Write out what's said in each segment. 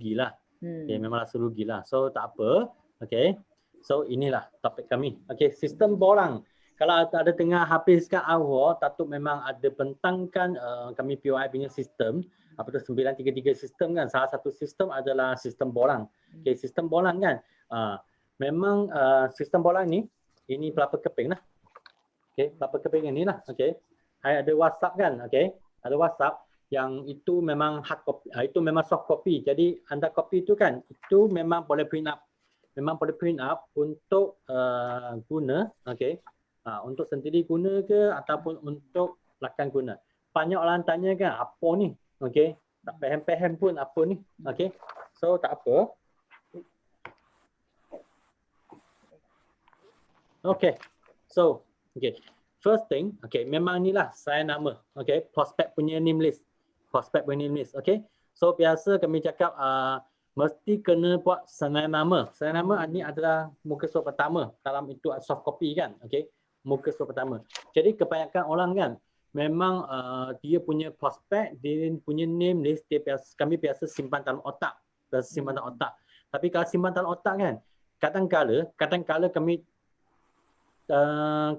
rugilah. Okay, memang rasa rugilah. So tak apa. Okay. So inilah topik kami. Okay, sistem borang. Kalau ada tengah habiskan awal, Datuk memang ada bentangkan kami POI punya sistem. Apa tu 933 sistem kan. Salah satu sistem adalah sistem borang. Okay, sistem borang kan. Memang sistem borang ni, ini pelapa keping lah. Okay, pelapa keping ni lah. Okay. Ada WhatsApp kan. Okay. Ada WhatsApp yang itu memang hard copy, itu memang soft copy. Jadi anda copy itu kan, itu memang boleh print up. Memang boleh print up untuk guna. Okay. Untuk sendiri guna ke ataupun untuk rakan guna. Banyak orang tanya kan, apa ni? Okey, tak faham-faham pun apa ni. Okey. So tak apa. Okey. So, okey. First thing, okey, memang inilah saya nama. Okey, prospect punya name list. Prospect punya name list. Okey. So biasa kami cakap mesti kena buat senai nama. Senai nama ini adalah muka surat pertama dalam itu soft copy kan. Okey. Muka surat pertama. Jadi kebanyakan orang kan memang dia punya prospek, dia punya name list, kami biasa simpan dalam otak. Simpan dalam otak. Tapi kalau simpan dalam otak kan, kadang-kala kami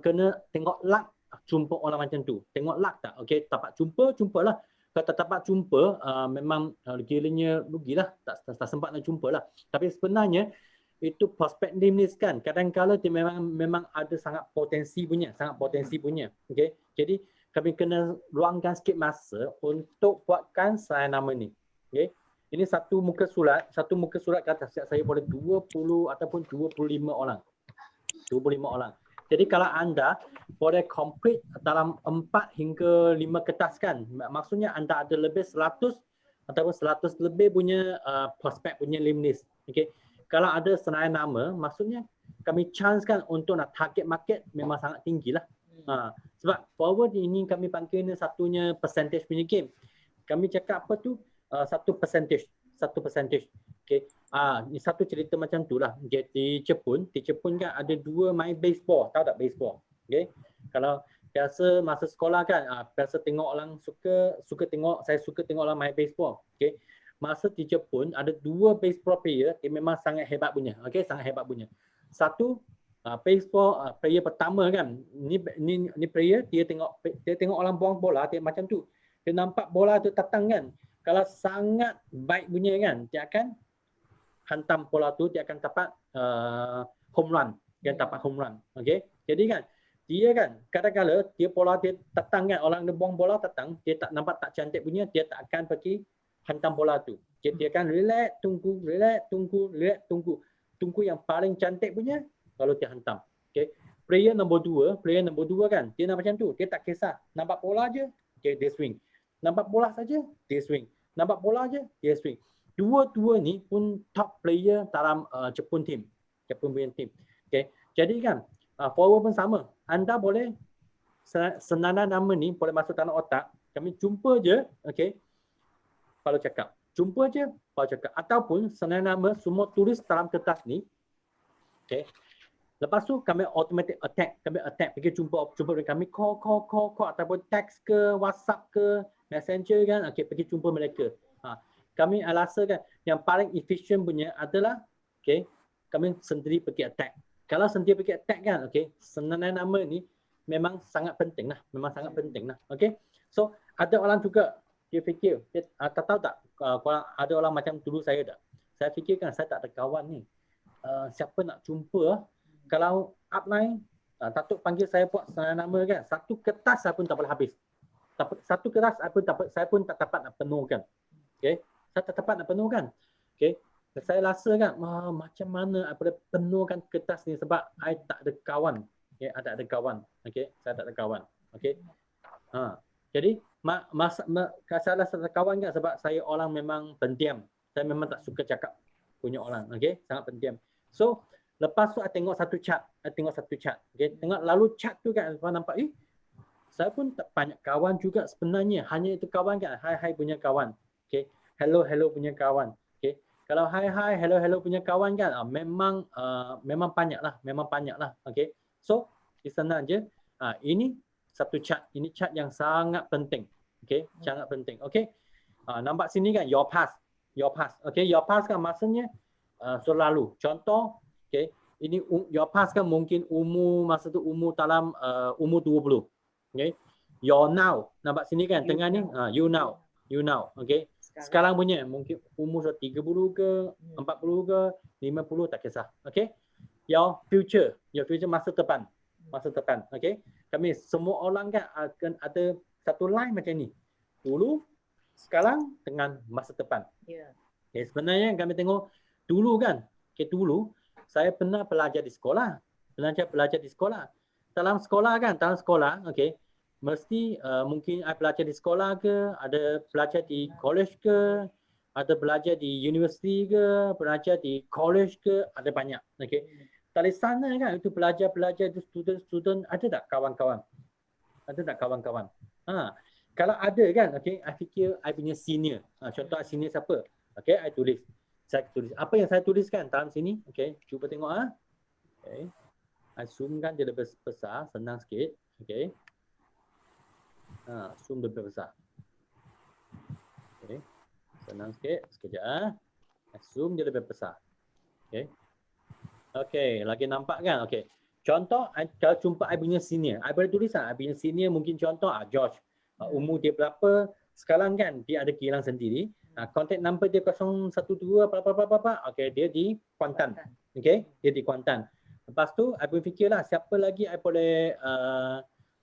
kena tengok luck jumpa orang macam tu. Tengok luck tak? Okey, dapat jumpalah. Kalau tak dapat jumpa, memang kiranya rugilah. Tak sempat nak jumpalah. Tapi sebenarnya itu prospect name list kan, kadang-kala dia memang ada sangat potensi punya. Okey. Jadi kami kena luangkan sikit masa untuk buatkan saya nama ni. Okey. Ini satu muka surat kata saya boleh 20 ataupun 25 orang. 25 orang. Jadi kalau anda boleh complete dalam 4 hingga 5 kertas kan, maksudnya anda ada lebih 100 ataupun 100 lebih punya prospect punya name list. Okey. Kalau ada senarai nama, maksudnya kami chance kan untuk nak target market memang sangat tinggi lah. Sebab forward ini kami panggil ni satunya percentage punya game. Kami cakap apa tu? Satu percentage. Okay. Ini satu cerita macam tu lah. Di Jepun kan ada 2 main baseball. Tahu tak baseball? Okay. Kalau biasa masa sekolah kan, biasa tengok orang suka tengok orang main baseball. Okay. Masa di Jepun ada 2 baseball player yang memang sangat hebat punya. Okey, sangat hebat punya. Satu baseball player pertama kan. Ni player dia tengok orang buang bola dia macam tu. Dia nampak bola tu datang kan. Kalau sangat baik punya kan, dia akan hantam bola tu, dia akan dapat home run. Dia dapat home run. Okey. Jadi kan dia kan kadang-kadang dia bola dia datang kan, orang dia buang bola datang, dia tak nampak tak cantik punya, dia tak akan pergi hantam bola tu. Dia akan relax, tunggu. Tunggu yang paling cantik punya lalu dia hantam. Okey. Player nombor 2 kan, dia nak macam tu. Dia tak kisah. Nampak bola je, dia swing. Nampak bola saja, dia swing. Nampak bola je, dia swing. Dua-dua ni pun top player dalam Jepun punya team. Okey. Jadi kan forward pun sama. Anda boleh senada nama ni boleh masuk dalam otak. Kami jumpa je, okey. Kalau cakap. Jumpa je, kalau cakap. Ataupun senang nama semua tulis dalam kertas ni. Okay. Lepas tu kami automatic attack. Kami attack. Pergi jumpa dengan kami. Call. Ataupun text ke, WhatsApp ke, Messenger kan. Okay, pergi jumpa mereka. Kami rasa kan yang paling efficient punya adalah okay, kami sendiri pergi attack. Kalau sendiri pergi attack kan, okay, senang nama ni memang sangat penting lah. Okay. So, ada orang juga dia fikir, dia tahu tak ada orang macam dulu saya tak. Saya fikirkan saya tak ada kawan ni. Siapa nak jumpa, kalau upline, Datuk panggil saya buat nama kan, satu kertas saya pun tak boleh habis. Satu kertas saya pun tak dapat nak penuhkan. Okay? Saya tak dapat nak penuhkan. Okay? Saya rasa kan, macam mana saya boleh penuhkan kertas ni sebab saya tak ada kawan. Okay? Ada kawan. Okay? Saya tak ada kawan. Okay? Jadi saya rasa kawan kan sebab saya orang memang pendiam. Saya memang tak suka cakap punya orang. Okey, sangat pendiam. So, lepas tu saya tengok satu chart. Okey, tengok lalu chart tu kan saya nampak saya pun tak banyak kawan juga sebenarnya. Hanya itu kawan kan, hai punya kawan. Okey, hello punya kawan. Okey. Kalau hai hello punya kawan kan memang banyaklah. Okey. So, di sana aja. Ini satu chart. Ini chart yang sangat penting. Okey, sangat penting. Okey. Nampak sini kan your past. your past. Okay, your past kan maksudnya so lalu. Contoh, okay, ini your past kan mungkin umur masa tu umur dalam umur 20. Okay, your now. Nampak sini kan tengah ni you now. Okay. Sekarang punya mungkin umur 30 ke, 40 ke, 50 tak kisah. Okay. Your future masa depan. Okay. Kami semua orang kan akan ada satu line macam ni. Dulu, sekarang dengan masa depan. Okay, sebenarnya kami tengok dulu kan. Okay, dulu saya pernah belajar di sekolah. Dalam sekolah, okay, mesti mungkin saya belajar di sekolah ke, ada belajar di college ke, ada belajar di universiti ke, belajar di college ke, ada banyak. Okay. Dari sana kan itu belajar itu student ada tak kawan-kawan? Kalau ada kan, okay, I fikir I punya senior. Contoh senior siapa? Okay, saya tulis. Apa yang saya tuliskan dalam sini? Okay, cuba tengok Okay. I zoomkan dia lebih besar, senang sikit. Okay. Zoom lebih besar. Okay. Senang sikit, sekejap. Zoom dia lebih besar. Okay. Okay, lagi nampak kan? Okay. Contoh, kalau jumpa I punya senior, I boleh tulis I punya senior mungkin contoh George. Umur dia berapa? Sekarang kan dia ada kilang sendiri. Contact number dia 012 apa. Okay, dia di Kuantan. Okay, dia di Kuantan. Lepas tu, I boleh fikirlah siapa lagi I boleh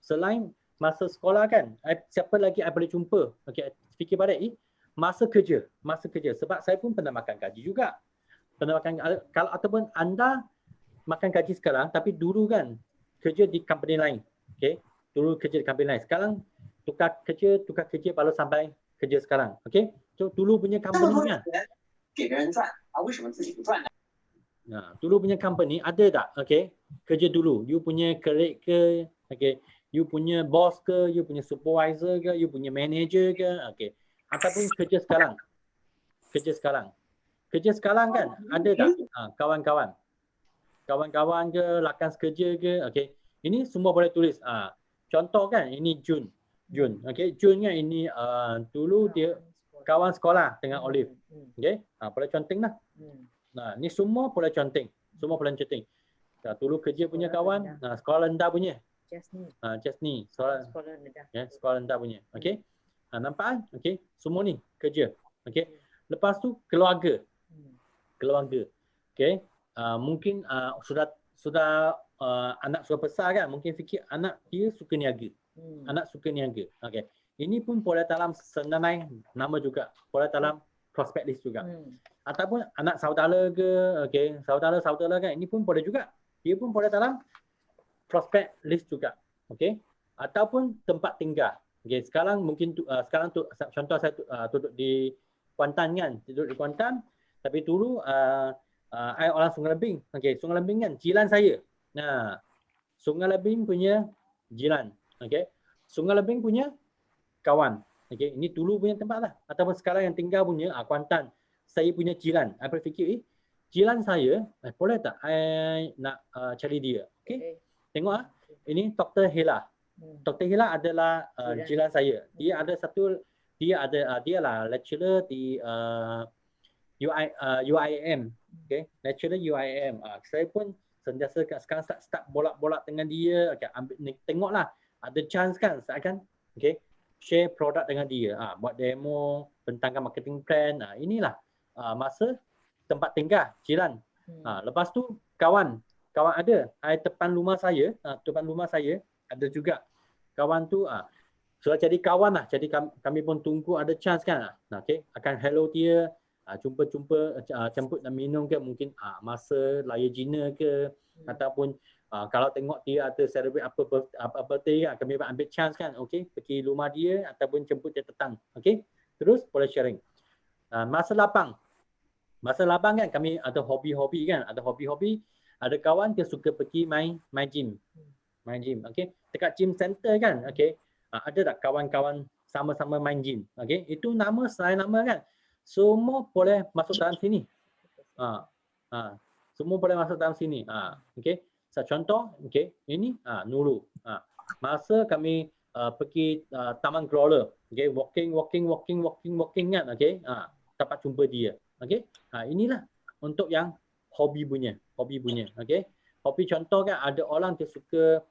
selain masa sekolah kan, siapa lagi I boleh jumpa. Okay, fikir balik masa kerja. Sebab saya pun pernah makan gaji juga. Kalau ataupun anda makan gaji sekarang tapi dulu kan kerja di company lain. Okay, dulu kerja di company lain. Sekarang tukar kerja baru sampai kerja sekarang. Okay, so dulu punya company kan. Dulu punya company ada tak? Okay, kerja dulu. You punya colleague ke? Okay, you punya boss ke? You punya supervisor ke? You punya manager ke? Okay, ataupun kerja sekarang. Kerja sekarang kan ada tak kawan-kawan ke, rakan sekerja ke? Okay, ini semua boleh tulis. Contoh kan ini Jun. Okay, Jun kan ini dulu dia kawan sekolah dengan Olive. Okay, boleh conteng lah. Ni semua boleh conteng. Dulu kerja punya kawan, sekolah rendah punya. Chesney. Sekolah rendah punya. Okay, nampak? Okay, semua ni kerja. Okay, lepas tu keluarga. Okay, mungkin sudah anak sudah besar kan, mungkin fikir anak dia suka niaga. Okay, ini pun boleh dalam senanai nama juga, boleh dalam prospect list juga. Ataupun anak saudara ke, okay, saudara kan, ini pun boleh juga, dia pun boleh dalam prospect list juga. Okay, ataupun tempat tinggal. Okay, sekarang mungkin contoh saya duduk di Kuantan kan, tapi dulu I orang Sungai Lebing. Okay, Sungai Lebing kan jiran saya. Sungai Lebing punya jiran. Okay, Sungai Lebing punya kawan. Okay, ini dulu punya tempat lah. Ataupun sekarang yang tinggal punya Kuantan. Saya punya jiran. I berfikir, jiran saya, boleh tak I nak cari dia? Okay, tengok ini Dr. Hela. Dr. Hela adalah jiran saya. Dia lah lecturer di UIM. Okay, lecturer UIM. Saya pun sentiasa sekarang start bolak-bolak dengan dia. Okay, tengoklah ada chance kan saya akan share produk dengan dia. Buat demo, bentangkan marketing plan. Inilah masa tempat tinggal jiran. Lepas tu kawan ada. Depan rumah saya ada juga kawan tu. Sudah jadi kawan lah. Jadi kami pun tunggu ada chance kan. Okay, akan hello dia. Jumpa jemput dan minum ke, mungkin masa raya Cina ke, ataupun kalau tengok dia ada celebrate apa birthday kan, kami ambil chance kan, okey, pergi rumah dia ataupun jemput dia petang. Okey, terus boleh sharing. Masa lapang kan kami ada hobi-hobi kan, ada kawan dia suka pergi main gym. Okey, dekat gym center kan, okey, ada tak kawan-kawan sama-sama main gym? Okey, itu nama selain nama kan, semua boleh masuk dalam sini. Semua boleh masuk dalam sini. Okey. Contoh, okey, ini Nurul. Masa kami pergi Taman Growler, okey, walking kan, okey. dapat jumpa dia. Okey. Inilah untuk yang hobi punya. Okey. Hobi contoh kan ada orang dia suka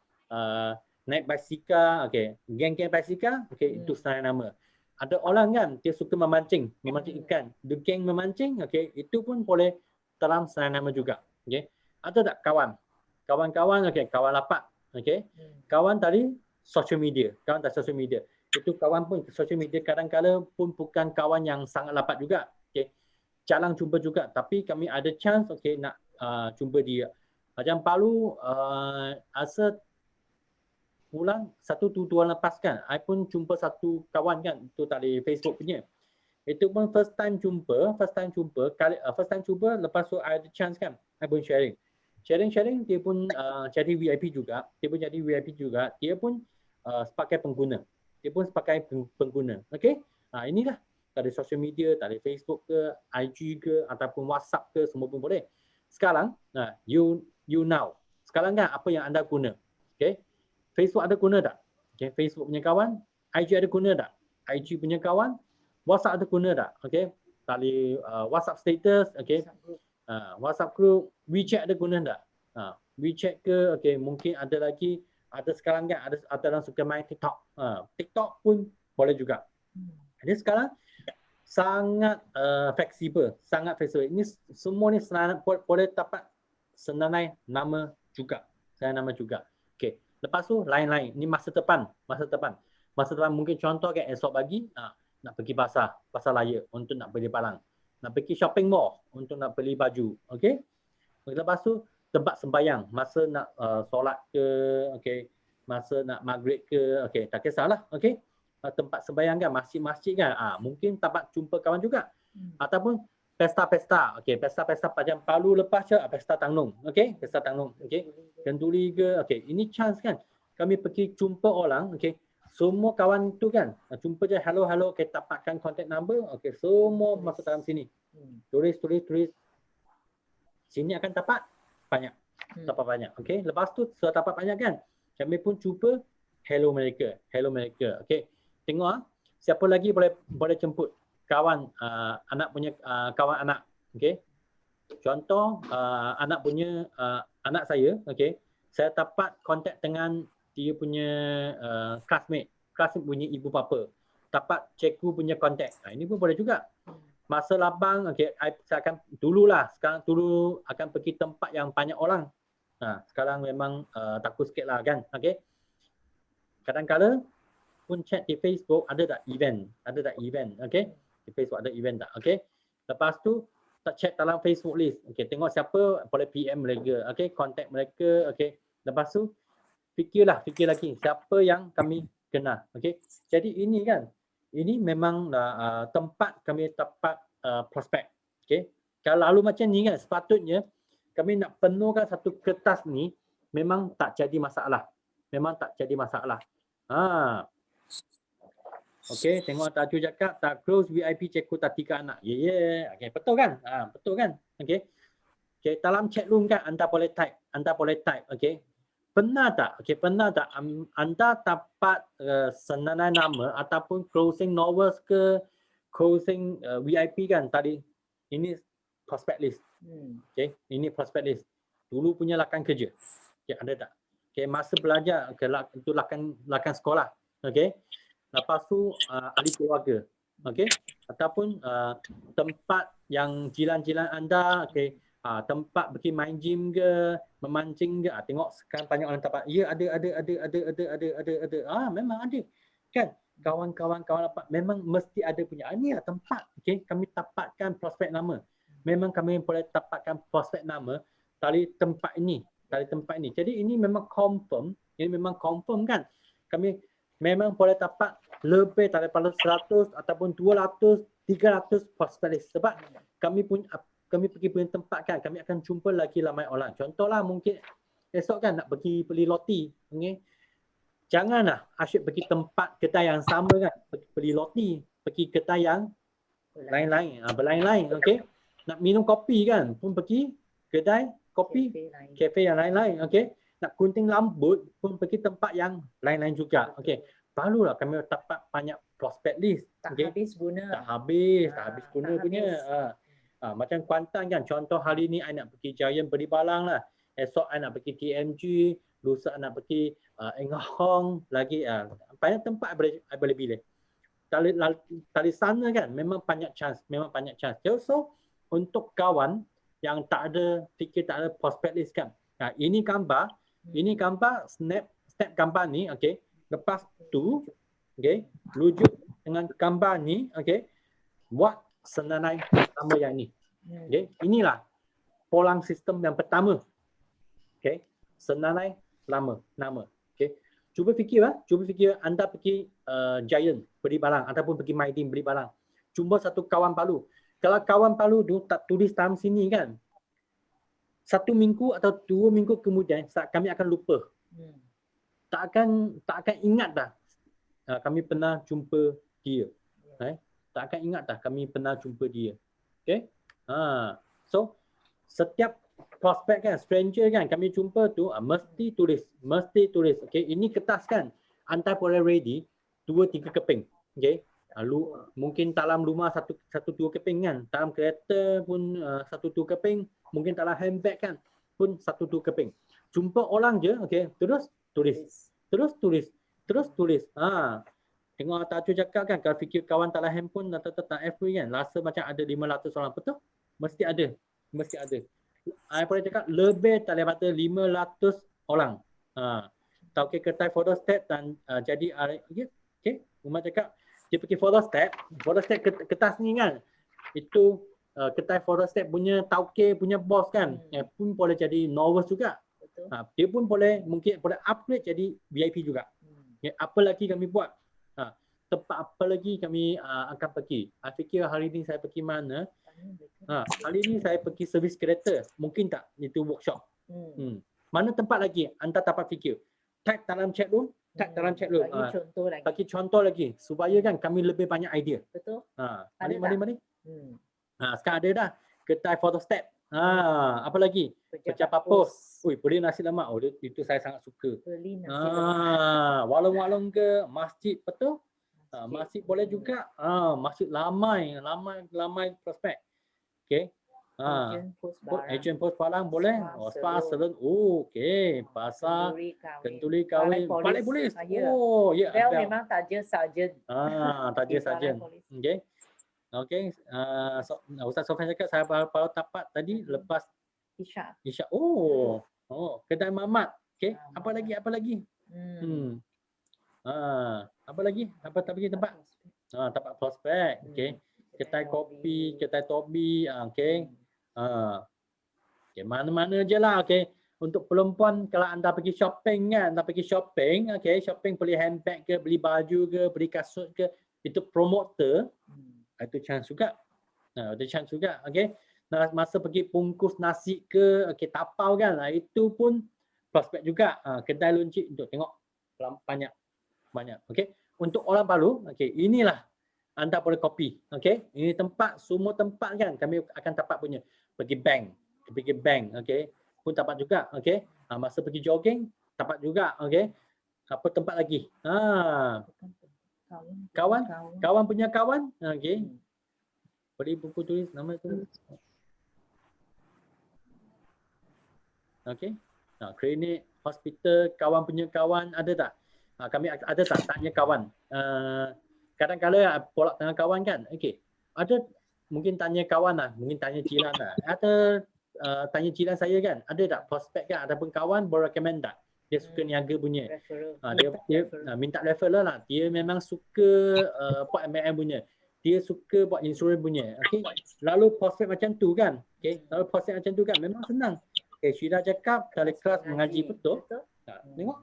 naik basikal, okey. Geng-geng basikal, okey, itu senarai nama. Ada orang kan dia suka memancing ikan. The geng memancing, okey, itu pun boleh dalam senarai nama juga. Okey. Ada tak kawan? Kawan-kawan, okey, kawan lapak. Okey. Kawan tadi social media. Itu kawan pun social media kadang-kadang pun bukan kawan yang sangat lapat juga. Okey. Jarang jumpa juga tapi kami ada chance okey nak jumpa dia. Macam Palu asa bulan 1-2 bulan lepas kan, I pun jumpa satu kawan kan, tu tadi Facebook punya. Itu pun first time jumpa, first time jumpa lepas tu I ada chance kan, I pun sharing. Sharing dia pun jadi VIP juga, dia pun sebagai pengguna. Okey? Inilah dari social media, dari Facebook ke, IG ke ataupun WhatsApp ke semua pun boleh. Sekarang, you now. Sekarang kan apa yang anda guna? Okey? Facebook ada guna tak? Okay, Facebook punya kawan, IG ada guna tak? IG punya kawan, WhatsApp ada guna tak? Okay, tali WhatsApp status, okay, WhatsApp group, WeChat ada guna tak? WeChat ke, okay, mungkin ada lagi, ada sekarang kan, ada orang suka main TikTok. TikTok pun boleh juga. Jadi sekarang sangat fleksibel. Ini semua ni boleh dapat senarai nama juga. Okay. Lepas tu lain-lain. Ini masa depan. Masa depan mungkin contoh kan esok pagi nak pergi pasar raya untuk nak beli barang. Nak pergi shopping mall untuk nak beli baju. Okey. Lepas tu tempat sembahyang, masa nak solat ke, okey, masa nak maghrib ke, okey, tak kisahlah, okey. Tempat sembahyang kan, masjid-masjid kan, mungkin dapat jumpa kawan juga. Ataupun pesta-pesta, okey, pesta-pesta macam Palu lepas je, pesta Tangnung, okey, pesta Tangnung, okey, Kenduri ke, okey, ini chance kan, kami pergi jumpa orang, okey, semua kawan tu kan, jumpa je, hello, okey, dapatkan contact number, okey, semua masuk dalam sini, tulis, sini akan dapat banyak, okey, lepas tu setelah dapat banyak kan, kami pun cuba hello mereka, okey, tengok siapa lagi boleh jemput kawan anak punya kawan anak, okey. Contoh anak punya anak saya, okey. Saya dapat kontak dengan dia punya classmate punya ibu bapa. Dapat cikgu punya kontak. Ini pun boleh juga. Masa lapang, okey, saya akan sekarang akan pergi tempat yang banyak orang. Sekarang memang takut sikitlah kan, okey. Kadang-kadang pun chat di Facebook ada tak event, okey. Di Facebook ada event tak, okey. Lepas tu tak chat dalam Facebook list, okey, tengok siapa boleh PM mereka, okey, contact mereka, okey. Lepas tu fikir lagi siapa yang kami kenal, okey. Jadi ini kan, ini memang tempat kami dapat prospek, okey. Kalau lalu macam ni kan, sepatutnya kami nak penuhkan satu kertas ni memang tak jadi masalah. Okey, tengok Taju cakap tak close VIP cikgu tak 3 anak. Ya. Okey, betul kan? Betul kan? Okey. Okey, dalam chat room kan anda boleh type, okey. Pernah tak anda dapat senarai nama ataupun closing novels ke closing VIP kan tadi? Ini prospect list. Okey, ini prospect list. Dulu punya lakan kerja. Okey, ada tak? Okey, masa belajar itu lakan sekolah. Okey. Lepas tu ahli keluarga, okey, ataupun tempat yang jiran-jiran anda, okey, tempat pergi main gym ke, memancing ke, tengok sekarang banyak orang dapat. Ya, ada. Memang ada. Kan? Kawan-kawan apa memang mesti ada punya. Ini lah tempat, okey, kami dapatkan prospek nama. Memang kami boleh dapatkan prospek nama dari tempat ini. Jadi ini memang confirm kan. Kami memang boleh dapat lebih daripada 100 ataupun 200, 300 prospek list. Sebab kami pergi punya tempat kan, kami akan jumpa lagi ramai orang. Contohlah mungkin esok kan nak pergi beli roti, okay? Janganlah asyik pergi tempat kedai yang sama kan, beli roti, pergi kedai yang lain-lain, berlain-lain, okey. Nak minum kopi kan, pun pergi kedai kopi, kafe yang lain-lain, okey. Nak gunting rambut pun pergi tempat yang lain-lain juga, okey. Barulah kami dapat banyak prospect list. Tak Okay. habis guna. Tak habis guna tak punya. Macam Kuantan kan, contoh hari ni I nak pergi Giant beli barang lah. Esok I nak pergi TMG, lusa I nak pergi Engahong lagi. Banyak tempat I boleh pilih. Tali sana kan memang banyak chance. So untuk kawan yang tak ada prospect list kan. Ini gambar snap gambar ni, okey. Lepas tu okey, rujuk dengan gambar ni, okey. Buat senanai sama yang ni. Okey, inilah polang sistem yang pertama. Okey, senanai nama. Okey. Cuba fikir anda pergi Giant beli barang ataupun pergi Maidin beli barang. Jumpa satu kawan Palu. Kalau kawan Palu tu tak tulis dalam sini kan, 1 minggu atau 2 minggu kemudian kami akan lupa. Tak akan ingat dah kami pernah jumpa dia. Tak akan ingat dah kami pernah jumpa dia. Okay? So setiap prospek kan, stranger kan kami jumpa tu mesti tulis. Okay? Ini kertas kan, anda boleh ready 2-3 keping. Okay? Lalu mungkin dalam rumah satu dua keping kan, dalam kereta pun 1-2 keping, mungkin dalam handbag kan pun 1-2 keping. Jumpa orang je, okay, terus tulis. Tengok Tajo cakap kan, kalau fikir kawan tak ada handphone atau tak FB kan, rasa macam ada 500 orang. Betul? Mesti ada. Saya boleh cakap lebih daripada 500 orang. Tahu ke kertas photostat dan jadi okay. Umar cakap dia pergi photostat kertas ni kan. Itu kertas photostat punya tauke punya bos kan. Pun boleh jadi novice juga. Dia pun mungkin boleh upgrade jadi VIP juga. Apa lagi kami buat? Tempat apa lagi kami akan pergi? Saya fikir hari ni saya pergi mana? Hari ni saya pergi servis kereta. Mungkin tak itu workshop. Mana tempat lagi anda dapat fikir? Tag dalam chat room. Bagi contoh lagi supaya kan kami lebih banyak idea. Betul. Mari. Sekarang ada dah kedai photostat. Apa lagi? Pecah papus. Beli nasi lemak. Itu saya sangat suka. Beli nasi lemak. Walong-walong ke masjid, betul? Masjid boleh juga. Masjid lamai prospek. Okey. Agent post barang boleh. Spa salon. Okey. Pasar Kenduri kahwin. Balai polis. Ya. Bel memang taja sarjan. Taja sarjan. Okey. Ustaz Sofian cakap saya baru tapak tadi lepas Isyak. Kedai Mamat. Okey. Apa lagi? Apa lagi? Apa tak pergi tempat? Tempat prospek. Okey. Kedai kopi, kedai tobi. Okey. Mana-mana je lah. Okey. Untuk perempuan kalau anda pergi shopping kan, okey, shopping beli handbag ke, beli baju ke, beli kasut ke, itu promoter. Itu chance juga. Okey. Masa pergi bungkus nasi ke, okey, tapau kan, itu pun prospek juga. Kedai loncik untuk tengok banyak. Okey. Untuk orang Palu, okey, inilah anda boleh copy. Okey. Ini semua tempat kan kami akan dapat punya. Pergi bank, okey. Pun dapat juga, okey. Masa pergi jogging dapat juga, okey. Apa tempat lagi? Kawan punya kawan, okey. Beli buku tulis nama tu. Okey. Klinik, hospital, kawan punya kawan ada tak? Kami ada tak tanya kawan? Kadang-kadang polak dengan kawan kan. Okey. Ada mungkin tanya kawan lah, mungkin tanya jiran lah. Ada tanya jiran saya kan. Ada tak prospek kan ataupun kawan boleh recommend tak? Dia suka niaga punya. Dia minta referral lah. Dia memang suka buat MLM punya. Dia suka buat insurans punya. Okey. Lalu prospek macam tu kan. Okey. Lalu prospek macam tu kan memang senang. Okey, Syira cakap dari kelas mengaji betul. Tengok.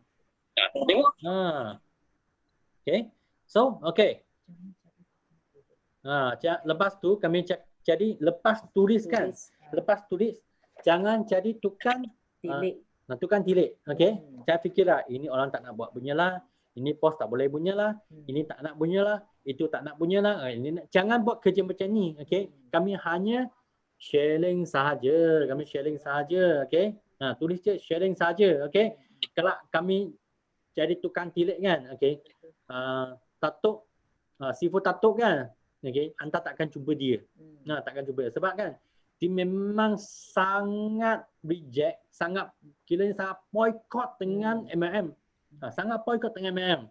Okey. So, okey. Lepas tu kami jadi lepas tulis kan. Lepas tulis jangan jadi tukang tilik. Okey. Saya fikirlah ini orang tak nak buat punya lah. Ini pos tak boleh punya lah. Ini tak nak punya lah. Itu tak nak punya lah. Jangan buat kerja macam ni. Okey. Kami hanya sharing sahaja. Okey. Tulis je sharing sahaja. Okey. Kalau kami jadi tukang tilik kan. Okey. Datuk Sifat tatuk kan, okey, anda takkan jumpa dia. Takkan jumpa dia. Sebab kan, dia memang sangat reject, sangat kiranya sangat boycott dengan MLM. Sangat boycott dengan MLM.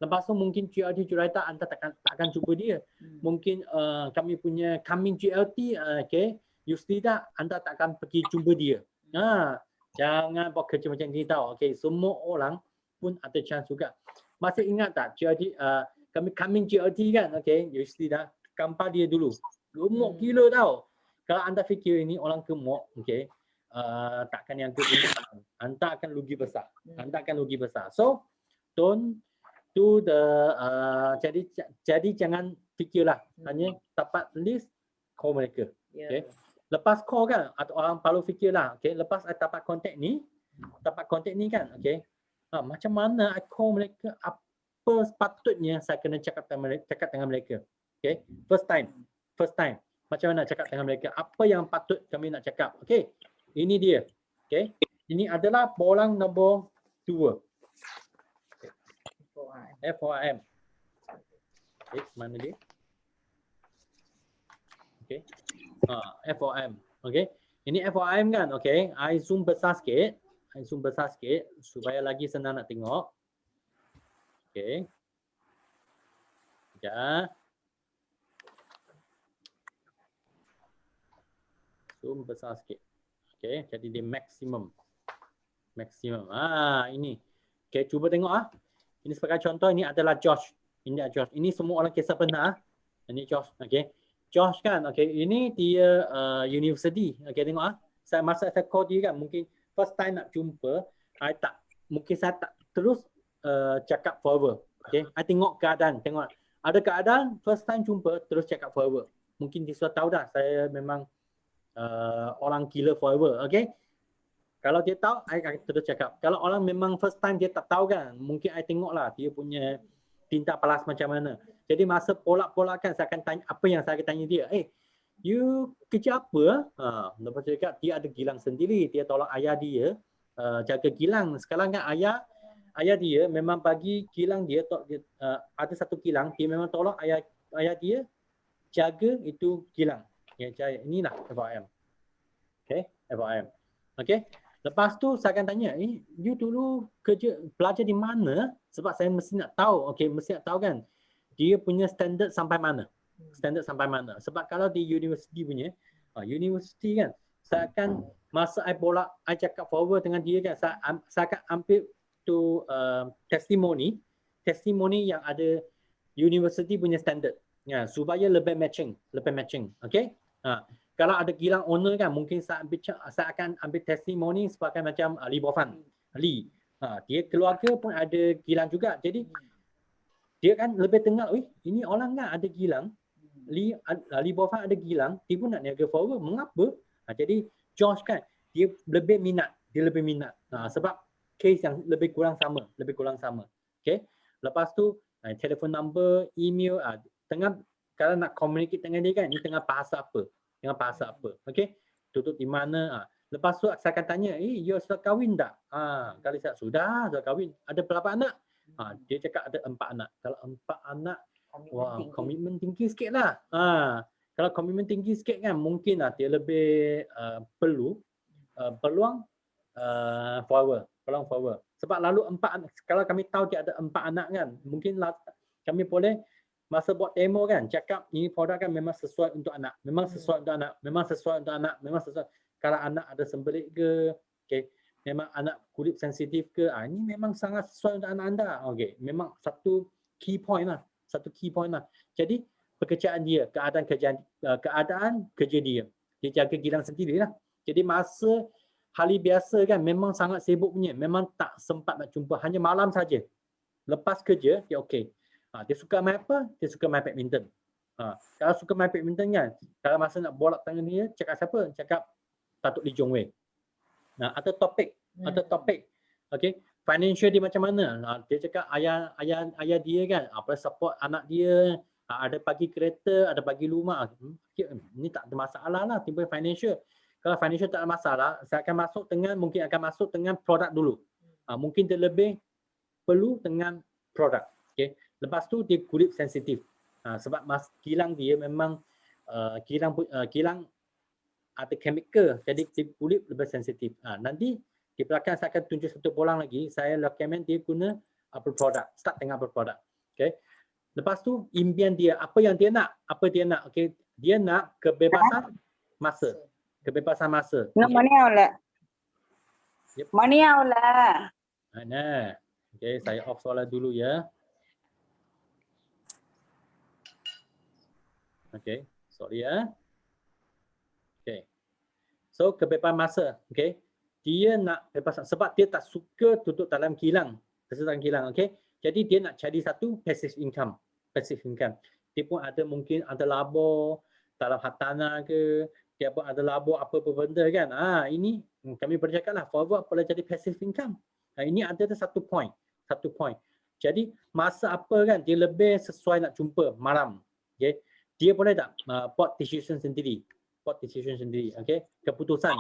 Lepas tu mungkin GLT Jurata anda takkan jumpa dia. Mungkin kami punya coming GLT, okey, Yustida anda takkan pergi jumpa dia. Jangan buat kerja macam ni tau. Okey, semua orang pun ada chance juga. Masih ingat tak GLT kami coming GLT kan, okey, Yustida kampar dia dulu. Gemuk gila tau. Kalau anda fikir ini orang gemuk, okey, takkan yang tu anda akan rugi besar. Anda akan rugi besar. So, don't do the jadi jangan fikirlah hanya dapat list call mereka. Okey. Lepas call kan atau orang perlu fikirlah, okey, lepas I dapat kontak ni kan, okey. Macam mana I call mereka, apa sepatutnya saya kena cakap dengan mereka. Okey. First time. Macam mana cakap dengan mereka? Apa yang patut kami nak cakap? Okey. Ini dia. Okey. Ini adalah bolang nombor 2. FORM. Okay, mana dia? Okay. FORM. Okay. Ini FORM kan? Okay. I zoom besar sikit. Supaya lagi senang nak tengok. Okay. Sekejap. Zoom besar sikit. Okay. Jadi dia maksimum. Ini. Okay. Cuba tengok . Ini sebagai contoh, ini adalah Josh. Ini semua orang kisah pernah. Ini Josh, okey. Josh kan, okey. Ini dia university. Okey, tengok masa saya call dia kan, mungkin first time nak jumpa, mungkin saya tak terus cakap forever. Okey, I tengok keadaan, ada keadaan first time jumpa terus cakap forever. Mungkin dia sudah tahu dah saya memang orang gila forever, okey. Kalau dia tahu, I akan terus cakap. Kalau orang memang first time dia tak tahu kan, mungkin I tengoklah dia punya tinta pelas macam mana. Jadi masa polak-polak kan, saya akan tanya apa yang saya akan tanya dia. You kerja apa? Lepas tu cakap, dia ada kilang sendiri. Dia tolong ayah dia jaga kilang. Sekarang kan ayah dia memang bagi kilang dia, ada satu kilang, dia memang tolong ayah dia jaga itu kilang. Inilah FORM. Okay, FORM. Okay. Lepas tu saya akan tanya, you dulu belajar di mana? Sebab saya mesti nak tahu, mesti nak tahu kan dia punya standard sampai mana. Sebab kalau di universiti punya, universiti kan, saya akan masa I cakap forward dengan dia kan, saya akan ambil tu testimoni yang ada universiti punya standard. Supaya lebih matching. Okay? Kalau ada kilang owner kan, mungkin saya akan ambil testimoni sebagai macam Lee Bofan. Dia keluarga pun ada kilang juga. Jadi dia kan lebih tengok, ini orang kan ada kilang. Lee Bofan ada kilang, dia pun nak niaga forward. Mengapa? Jadi Josh kan, dia lebih minat. Sebab case yang lebih kurang sama. Okay? Lepas tu telefon number, email, kalau nak communicate dengan dia kan, ni tengah bahasa apa? Okey, duduk di mana? Lepas tu saya akan tanya, you sudah kahwin tak? Kalau saya sudah kahwin. Ada berapa anak? Dia cakap ada 4 anak. Kalau 4 anak, komitmen tinggi sikit lah. Kalau komitmen tinggi sikit kan, mungkin lah dia lebih perlu peluang forward. Sebab lalu 4 anak, kalau kami tahu dia ada 4 anak kan, mungkin lah kami boleh masa buat demo kan, cakap ini produk kan memang sesuai untuk anak. Memang sesuai. Kalau anak ada sembelit ke, memang anak kulit sensitif ke, ini memang sangat sesuai untuk anak anda. Memang satu key point lah. Jadi pekerjaan dia, keadaan kerja dia. Dia jaga kilang sendiri lah. Jadi masa hari biasa kan memang sangat sibuk punya. Memang tak sempat nak jumpa, hanya malam saja. Lepas kerja, dia okey. Dia suka main apa? Dia suka main badminton. Kalau suka main badminton kan, kalau masa nak bolak tangan dia, cakap siapa? Cakap Datuk Lee Jong Wei. Atau topik. Okay. Financial dia macam mana? Dia cakap ayah dia kan, apa support anak dia, ada bagi kereta, ada bagi rumah. Ini tak ada masalah lah, tiba financial. Kalau financial tak ada masalah, saya akan mungkin akan masuk dengan produk dulu. Mungkin dia lebih perlu dengan produk. Okay. Lepas tu dia kulit sensitif. Sebab kilang dia memang kilang ada chemical, jadi kulit lebih sensitif. Nanti di belakang saya akan tunjuk satu bolang lagi. Saya recommend dia guna Apple product. Start dengan Apple product. Okay. Lepas tu impian dia, apa yang dia nak? Apa dia nak? Okay. Dia nak kebebasan masa. Kebebasan masa. Mana awak? Yep. Mana awak? Nah. Okay, saya off soalan dulu ya. Okay, sorry ya. Okay. So kebebasan masa, okay. Dia nak kebebasan sebab dia tak suka duduk dalam kilang. Okay. Jadi dia nak cari satu passive income. Passive income. Dia pun ada mungkin ada labor dalam hartanah ke, dia pun ada labor apa-apa benda kan. Ini kami bercakaplah forward boleh jadi passive income. Ini ada satu point. Jadi masa apa kan dia lebih sesuai nak jumpa malam. Okay. Dia boleh tak buat decision sendiri. Okay. Keputusan.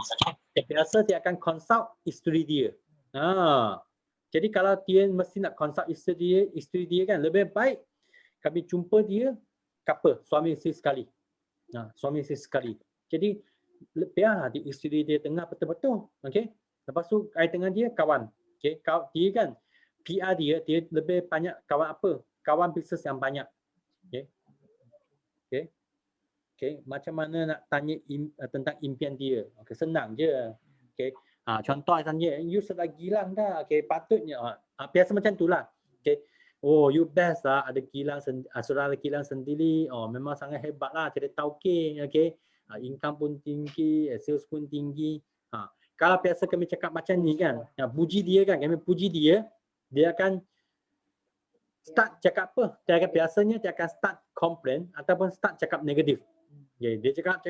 Biasa dia akan consult isteri dia. Jadi kalau dia mesti nak consult isteri dia kan, lebih baik kami jumpa dia couple, suami isteri sekali. Suami isteri sekali. Jadi biarlah isteri dia tengah betul-betul. Okay. Lepas tu kait dengan dia kawan. Okay. Dia kan PR dia lebih banyak kawan apa? Kawan bisnes yang banyak. Okay. Okay. Macam mana nak tanya tentang impian dia? Okay. Senang je. Okay. Contoh misalnya, you sudah gilang dah. Okay. Patutnya. Biasa macam itulah. Okay. Oh, you best lah. Ada kilang, saudara kilang sendiri. Oh, memang sangat hebat lah. Jadi tauke. Okay. Income pun tinggi, sales pun tinggi. Kalau biasa kami cakap macam ni kan, puji dia kan, kami puji dia, dia akan start cakap apa? Biasanya dia akan start complain ataupun start cakap negatif. Okay, dia cakap,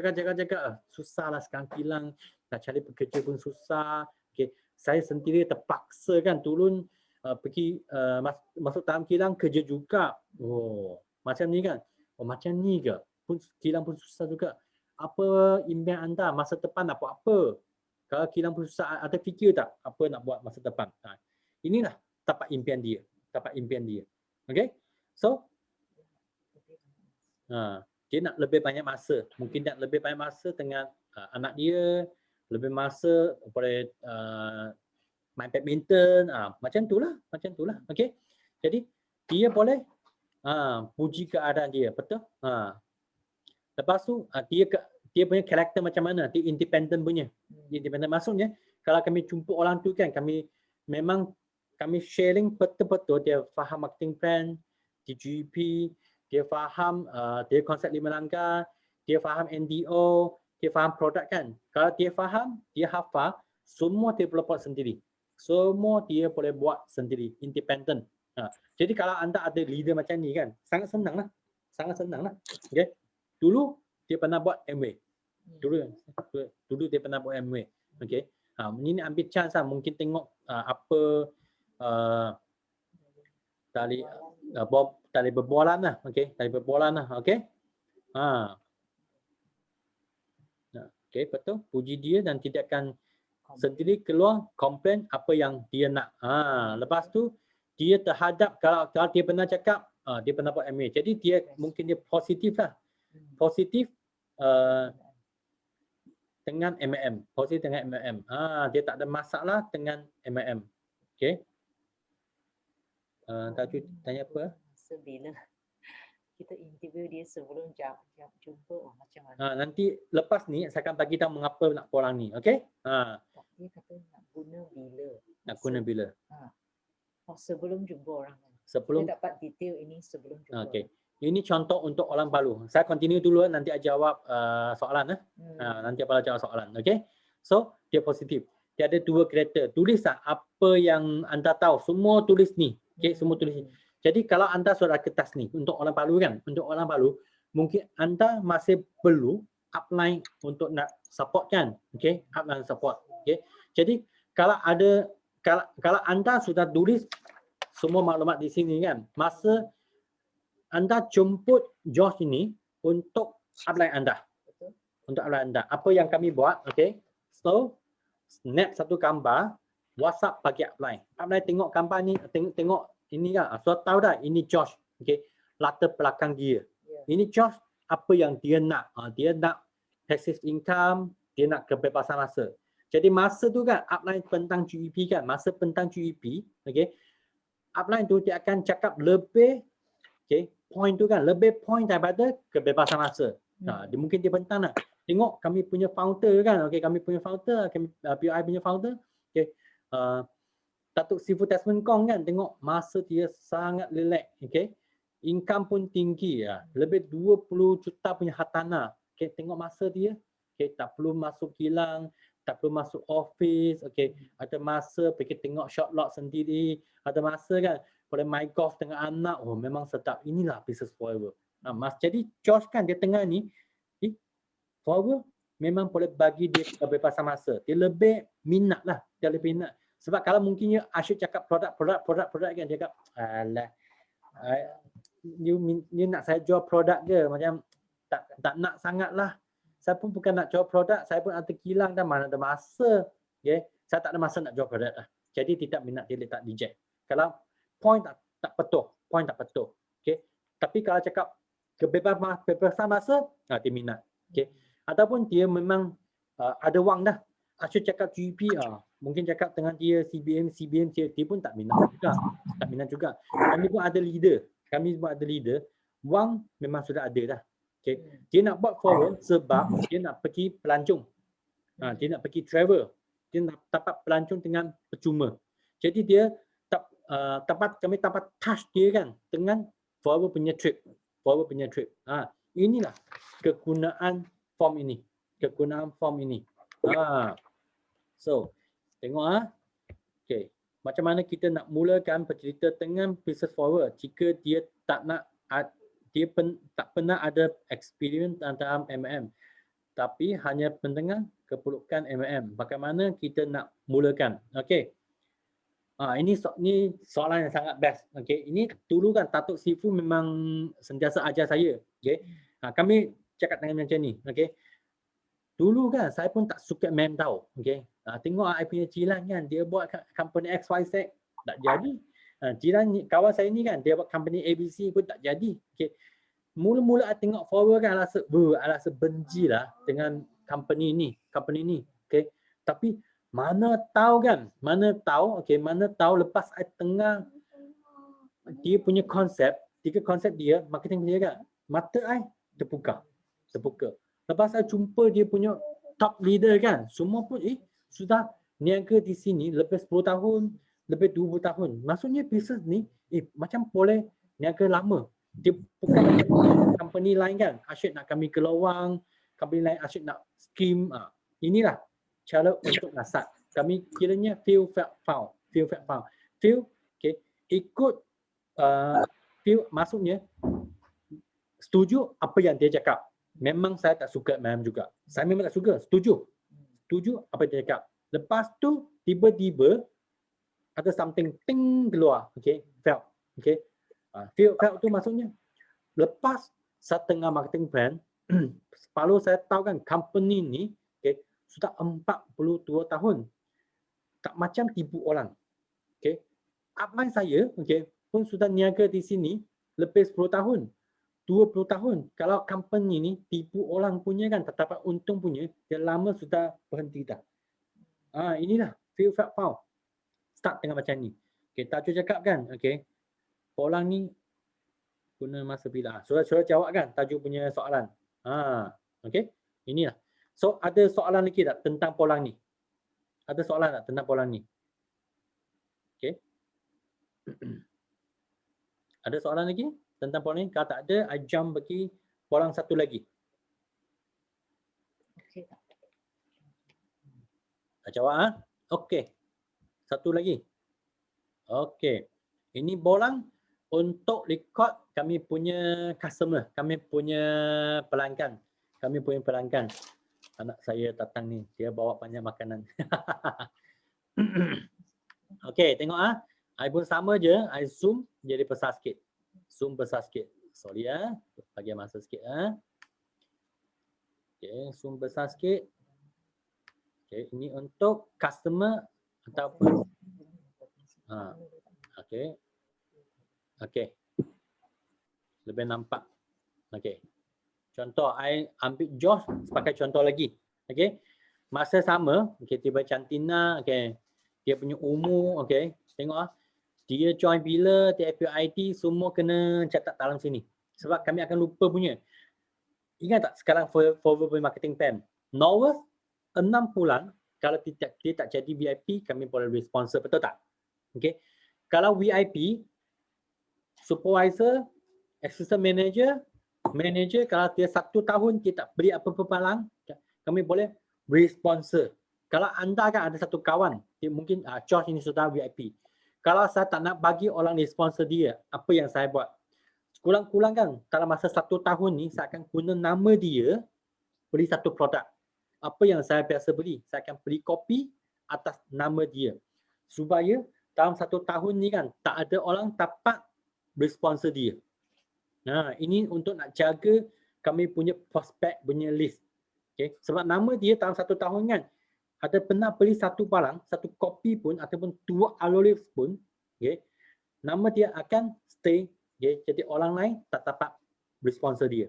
susah lah sekarang kilang, nak cari pekerja pun susah. Okay, saya sendiri terpaksa kan turun pergi masuk dalam kilang kerja juga. Oh, macam ni kan? Oh, macam ni ke? Kilang pun susah juga. Apa impian anda masa depan nak buat apa? Kalau kilang pun susah, ada fikir tak apa nak buat masa depan? Inilah tapak impian dia. Okay? So, dia nak lebih banyak masa. Mungkin nak lebih banyak masa dengan anak dia, lebih masa boleh main badminton, macam itulah. Okay? Jadi, dia boleh puji keadaan dia, betul? Lepas tu, dia punya karakter macam mana? Dia independent punya. Independent maksudnya, kalau kami jumpa orang tu kan, kami sharing betul-betul dia faham marketing plan, DGP, dia faham dia konsep 5 langkah, dia faham NDO, dia faham produk kan. Kalau dia faham, dia hafal, semua dia boleh buat sendiri. Semua dia boleh buat sendiri, independent. Jadi kalau anda ada leader macam ni kan, sangat senang lah. Okay? Dulu dia pernah buat Amway. Dulu dia pernah buat Amway. Okay? Ini ambil chance lah, mungkin tengok apa tali berbualan lah. Okay? Tali berbualan lah. Okay? Okay, betul. Puji dia dan tidak akan sendiri keluar komplain apa yang dia nak. Lepas tu dia terhadap kalau dia pernah cakap dia pernah buat MA. Jadi dia mungkin dia positif lah. Positif dengan MLM. Positif dengan MLM. Dia tak ada masalah dengan MLM. Okey. Tanya apa? Bila kita interview dia sebelum jumpa macam mana? Nanti lepas ni saya akan bagi tahu mengapa nak orang ni. Okey? Dia kata nak guna bila. Nak guna bila? Sebelum jumpa orang. Sebelum kita dapat detail ini sebelum jumpa. Okey. Ini contoh untuk orang baru. Saya continue dulu nanti jawab soalan. Nanti apa jawab soalan. Okey? So, dia positif. Dia ada 2 karakter. Tulislah apa yang anda tahu. Semua tulis ni. Okey, semua tulis ni. Jadi kalau anda sudah kertas ni untuk orang baru kan, untuk orang baru mungkin anda masih perlu upline untuk nak support kan, okey, upline support, okey. Jadi kalau anda sudah tulis semua maklumat di sini kan, masa anda jemput Josh ini untuk upline anda, untuk upline anda, apa yang kami buat, okey. So snap satu gambar, WhatsApp bagi upline tengok gambar ni, tengok ini kan, so tahu dah ini Josh. okey, latar belakang dia. Ya. Ini Josh apa yang dia nak. Dia nak passive income, dia nak kebebasan masa. Jadi masa tu kan upline tentang GEP kan, masa tentang GEP, okey. Upline tu dia akan cakap lebih, okey, point tu kan lebih point daripada kebebasan masa. Dia mungkin dia bentang nak tengok kami punya founder kan, okey, kami punya founder, kami PI punya founder, okey. Datuk Sifu Desmond Kong kan, tengok masa dia sangat relax, okey. Income pun tinggi ya. Lebih 20 juta punya hartanah. Okey, tengok masa dia. Okey, tak perlu masuk kilang, tak perlu masuk office, okey. Ada masa pergi tengok shot lot sendiri, ada masa kan boleh main golf dengan anak. Oh, memang sedap. Inilah business forever. Jadi Josh kan dia tengah ni forever memang boleh bagi dia kebebasan masa. Dia lebih minat lah, dia lebih minat. Sebab kalau mungkin Asyik cakap produk kan, dia cakap alah, you nak saya jual produk ke, macam tak nak sangat lah. Saya pun bukan nak jual produk, saya pun ada kilang dan mana ada masa. Okay? Saya tak ada masa nak jual produk lah. Jadi tidak minat, dia letak reject. Kalau point tak betul, Okay? Tapi kalau cakap kebebasan masa, dia minat. Okay? Ataupun dia memang ada wang dah. Asyik cakap GP, mungkin cakap dengan dia CBM dia pun tak minat juga. Kami pun ada leader, wang memang sudah ada dah. Okay. Dia nak buat forward sebab dia nak pergi pelancong. Dia nak pergi travel. Dia nak dapat pelancong dengan percuma. Jadi dia kami dapat touch dia kan dengan forward punya trip. Inilah kegunaan form ini. So, tengok okay. Macam mana kita nak mulakan bercerita dengan business forward jika dia tak pernah ada experience dalam MLM, tapi hanya pendengar keperluan MLM. Bagaimana kita nak mulakan? Okey. Ini soalan yang sangat best. Okey, ini dulu kan Datuk Sifu memang sentiasa ajar saya. Okey. Kami cakap dengan macam ni. Okey. Dulu kan saya pun tak suka MLM tahu. Okey. Tengok I punya jiran kan, dia buat company XYZ tak jadi. Jiran kawan saya ni kan, dia buat company ABC pun tak jadi. Okey. Mula-mula I tengok forward kan rasa benci lah dengan company ni. Okey. Tapi mana tahu lepas I tengah dia punya konsep dia, marketing dia kan, mata I terbuka. Lepas I jumpa dia punya top leader kan, semua pun sudah niaga di sini lebih 10 tahun, lebih 20 tahun. Maksudnya bisnes ni macam boleh niaga lama. Dia bukan company lain kan, asyik nak kami keluar, company lain asyik nak skim. Inilah cara untuk nasab. Kami kiranya feel, found. Okay, ikut feel, maksudnya setuju apa yang dia cakap. Memang saya tak suka juga. Saya memang tak suka, setuju apa dia cakap. Lepas tu tiba-tiba ada something ting keluar. Okay, felt. Okay, felt tu maksudnya lepas saya tengah marketing brand, kalau saya tahu kan company ni sudah 42 tahun. Tak macam tipu orang. Okay, upline saya pun sudah niaga di sini lebih 10 tahun. 20 tahun. Kalau company ni tipu orang punya kan, tak dapat untung punya, dia lama sudah berhenti dah. Inilah feel, felt, found. Start dengan macam ni. Okay, Tajuk cakap kan, orang ni guna masa bila. Sudah jawab kan tajuk punya soalan. Inilah. So, ada soalan lagi tak tentang polang ni? Ada soalan tak tentang polang ni? Okay. Ada soalan lagi tentang polang ni? Kalau tak ada, I jump bagi polang satu lagi. Tak jawab Okey. Satu lagi. Okey. Ini bolang untuk record kami punya customer, kami punya pelanggan. Anak saya datang ni, dia bawa banyak makanan. Okey, tengok I pun sama je, I zoom jadi besar sikit. Sorry bagi masa sikit Okey, zoom besar sikit. Okey, ini untuk customer ataupun okey. lebih nampak. Okey. Contoh, I ambil Josh sebagai contoh lagi. Okey. Masa sama, okey, tiba Cantina, okey. Dia punya umur, okey. Tengok dia join bila, TFUID semua kena catat dalam sini. Sebab kami akan lupa punya. Ingat tak sekarang for marketing plan, Norwest 6 bulan kalau dia tak jadi VIP, kami boleh beri sponsor, betul tak? Okey. Kalau VIP, supervisor, assistant manager, kalau dia 1 tahun kita tak beri apa-apa barang, kami boleh beri sponsor. Kalau anda kan ada satu kawan, dia mungkin Josh ini sudah VIP. Kalau saya tak nak bagi orang ni sponsor dia, apa yang saya buat? Kurang-kurang kan, dalam masa 1 tahun ni, saya akan guna nama dia, beli satu produk. Apa yang saya biasa beli? Saya akan beli kopi atas nama dia. Supaya dalam 1 tahun ni kan, tak ada orang dapat bersponsor dia. Nah, ini untuk nak jaga kami punya prospek punya list. Okay. Sebab nama dia dalam 1 tahun kan, ada pernah beli satu barang, satu kopi pun ataupun 2 olive pun, okay, nama dia akan stay. Okay. Jadi orang lain tak dapat bersponsor dia.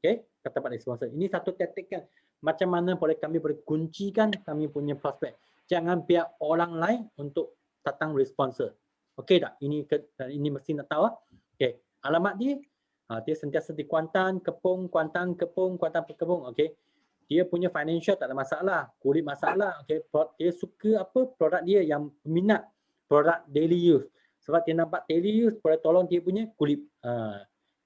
Okay. Tak dapat sponsor. Ini satu taktik kan. Macam mana boleh kami kuncikan kami punya prospek. Jangan biar orang lain untuk datang bersponsor. Okey tak? Ini mesti nak tahu. Okey. Alamat dia, dia sentiasa di Kuantan, Kepung, Kuantan, Kepung, Kuantan, Kepung. Okey. Dia punya financial tak ada masalah, kulit masalah. Okey. Dia suka apa? Produk dia yang minat, produk daily use. Sebab dia nampak daily use, boleh tolong dia punya kulit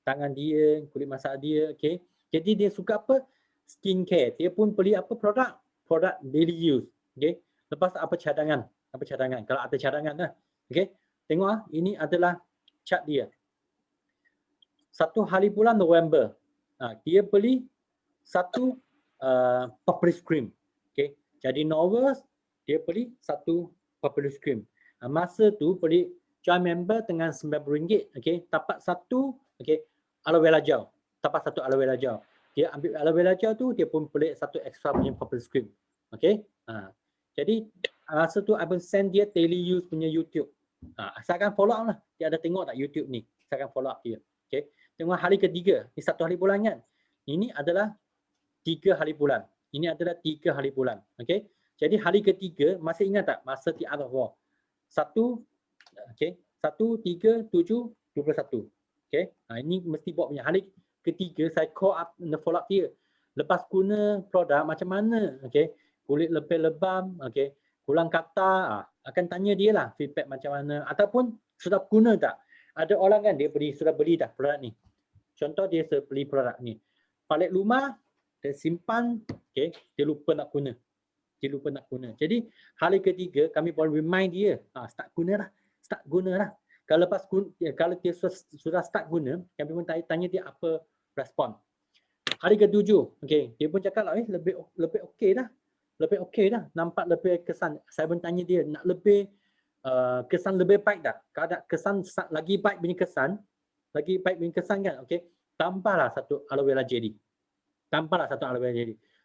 tangan dia, kulit masak dia. Okey. Jadi dia suka apa? Skincare. Dia pun beli apa produk? Produk daily use. Okey. Lepas apa cadangan? Apa cadangan? Kalau ada cadangan lah. Okey. Tengok ini adalah chart dia. 1 hari bulan November. Dia beli satu Purplish Cream. Okey. Jadi Norwest dia beli satu Purplish Cream. Masa tu beli join member dengan RM90. Okey. Dapat satu aloe vera gel. Dapat satu aloe vera gel. Dia ambil aloe vera gel tu, dia pun beli satu extra punya Purplish Cream. Okey. Jadi masa tu I send dia daily use punya YouTube. Saya akan follow up lah. Dia ada tengok tak YouTube ni. Saya akan follow up dia. Okay. Tengok hari ketiga. Ini 1 hari bulan kan. Ini adalah 3 hari bulan. Ini adalah 3 hari bulan. Okay. Jadi hari ketiga, masih ingat tak masa di out of war? 1, 3, 7, 21. Okay. Ini mesti buat punya. Hari ketiga saya call up, follow up dia. Lepas guna produk macam mana? Okay. Kulit lebih lebam, okay, kurang kata, akan tanya dia lah feedback macam mana. Ataupun sudah guna tak? Ada orang kan dia sudah beli dah produk ni. Contoh dia beli produk ni. Balik rumah, dia simpan, okay, dia lupa nak guna. Jadi hari ketiga kami boleh remind dia, start guna lah. Kalau lepas kalau dia sudah start guna, kami pun tanya dia apa respon. Hari ketujuh, okay, dia pun cakap lah, lebih okey dah. Lebih okey dah, nampak lebih kesan. Saya pun tanya dia, nak lebih kesan lebih baik tak? Kalau ada kesan lagi baik punya kesan, kan, okey, tambahlah satu aloe vera jelly.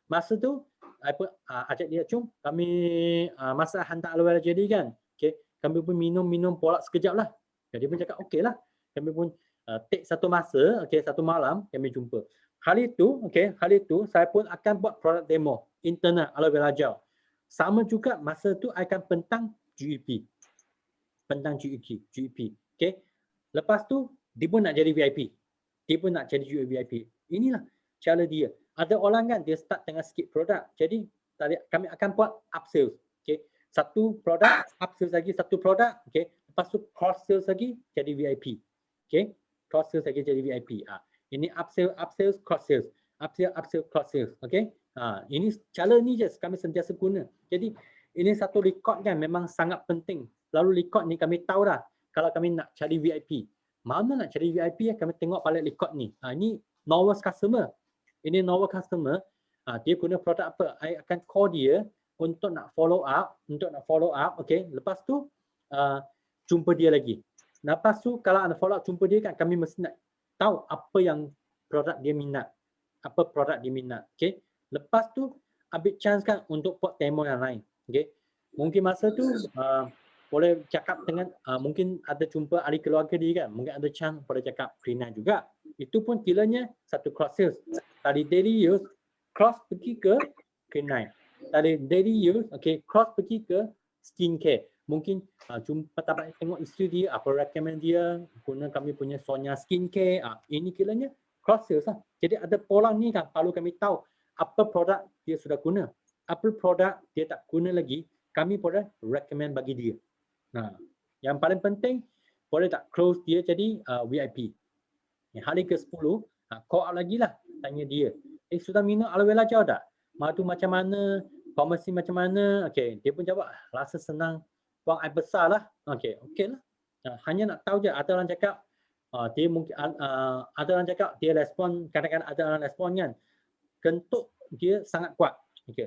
Masa tu, saya pun ajak dia, jom kami masa hantar aloe vera jelly kan, okey, kami pun minum polak sekejap lah. Dia pun cakap okey lah. Kami pun take satu masa, okey, satu malam kami jumpa. Hari tu saya pun akan buat produk demo internal aloe vera gel. Sama juga masa tu I akan pentang GEP. Okey. Lepas tu dia pun nak jadi VIP. Inilah cara dia. Ada orang kan dia start dengan sikit produk. Jadi kami akan buat upsales. Okey. Satu produk, upsales lagi satu produk, okey. Lepas tu cross sales lagi jadi VIP. Okey. Cross sales lagi jadi VIP. Ini upsales, cross sales. Upsales, cross sales. Okey. Ini cara ni je kami sentiasa guna. Jadi ini satu record kan memang sangat penting. Lalu record ni kami tahu dah kalau kami nak cari VIP. Mana nak cari VIP kami tengok balik record ni. Ini Norwest customer. Dia guna produk apa? I akan call dia untuk nak follow up. Okey. Lepas tu jumpa dia lagi. Lepas tu kalau anda follow up jumpa dia kan kami mesti nak tahu apa yang produk dia minat. Okey. Lepas tu ambil chance kan untuk buat demo yang lain. Okey. Mungkin masa tu boleh cakap dengan mungkin ada jumpa ahli keluarga dia kan, mungkin ada chance boleh cakap Krina juga. Itu pun kiranya satu cross sales. Tadi daily use cross pergi ke K9. Tadi daily use cross pergi ke skincare. Mungkin jumpa dapat tengok isteri dia, apa recommend dia guna kami punya Sonia skincare. Ini kiranya cross sales lah. Jadi ada pola ni kan, perlu kami tahu apa produk dia sudah guna, apa produk dia tak guna lagi, kami boleh recommend bagi dia. Nah, yang paling penting boleh tak close dia jadi VIP. Hari ke-10, call out lagi lah, tanya dia. Sudah minum aloe vera jauh tak? Madu macam mana? Farmasi macam mana? Dia pun jawab, rasa senang, buang air besar lah. Okey lah. Hanya nak tahu je, ada orang cakap, dia mungkin ada orang cakap dia respon, kadang-kadang ada orang respon kan. Kentuk dia sangat kuat.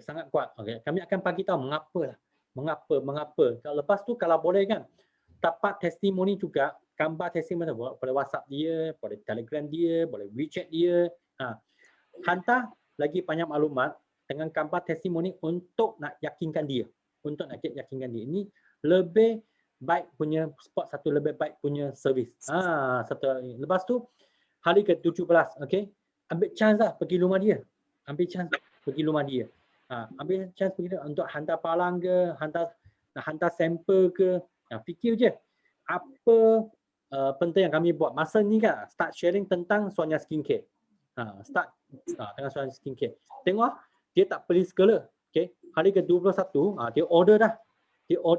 Sangat kuat. Kami akan bagi tahu mengapa lah. Mengapa. Lepas tu kalau boleh kan, dapat testimoni juga, gambar testimoni, boleh WhatsApp dia, boleh Telegram dia, boleh WeChat dia. Hantar lagi banyak maklumat dengan gambar testimoni untuk nak yakinkan dia. Ini lebih baik punya spot, satu lebih baik punya servis. Lepas tu hari ke-17, ambil chance lah pergi rumah dia. Ambil chance pergi untuk hantar palang ke, hantar sampel ke. Fikir je apa penting yang kami buat. Masa ni kan start sharing tentang Sonia skincare. Tengah Sonia skincare. Tengok dia tak beli segala. Hari ke-21 dia order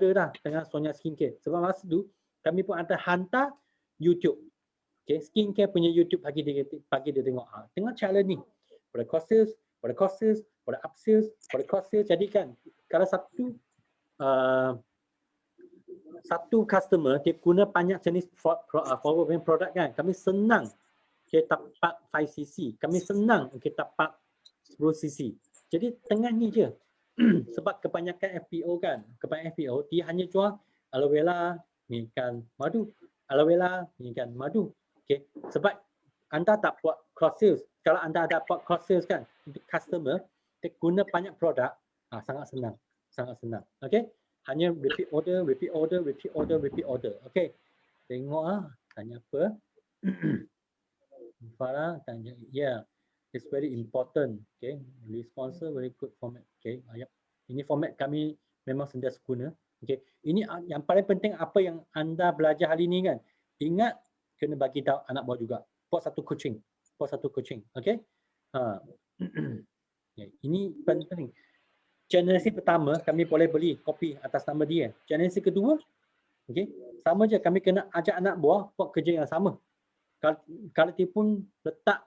dah dengan Sonia skincare. Sebab masa tu kami pun ada hantar YouTube. Skincare punya YouTube bagi dia tengok. Tengok cara ni. Boleh cross sales, boleh upsales, boleh cross sales. Jadi kan kalau satu customer dia guna banyak jenis forward product kan, kami senang kita dapat 5cc, kami senang kita dapat 10cc. Jadi tengah ni je. Sebab kebanyakan FPO kan, dia hanya jual aloe vera ni kan madu, aloe vera ni kan madu. Sebab anda tak buat cross sales. Kalau anda ada buat cross sales kan, untuk customer dia guna banyak produk, sangat senang. Hanya repeat order. Tengok tanya apa? Farah tanya, it's very important. List sponsor very good format. Ini format kami memang sentiasa guna. Ini yang paling penting apa yang anda belajar hari ini kan. Ingat kena bagi tahu anak buah juga. Buat satu coaching. Ini penting. Generasi pertama kami boleh beli kopi atas nama dia. Generasi kedua, sama je, kami kena ajak anak buah buat kerja yang sama. Kalau dia pun letak,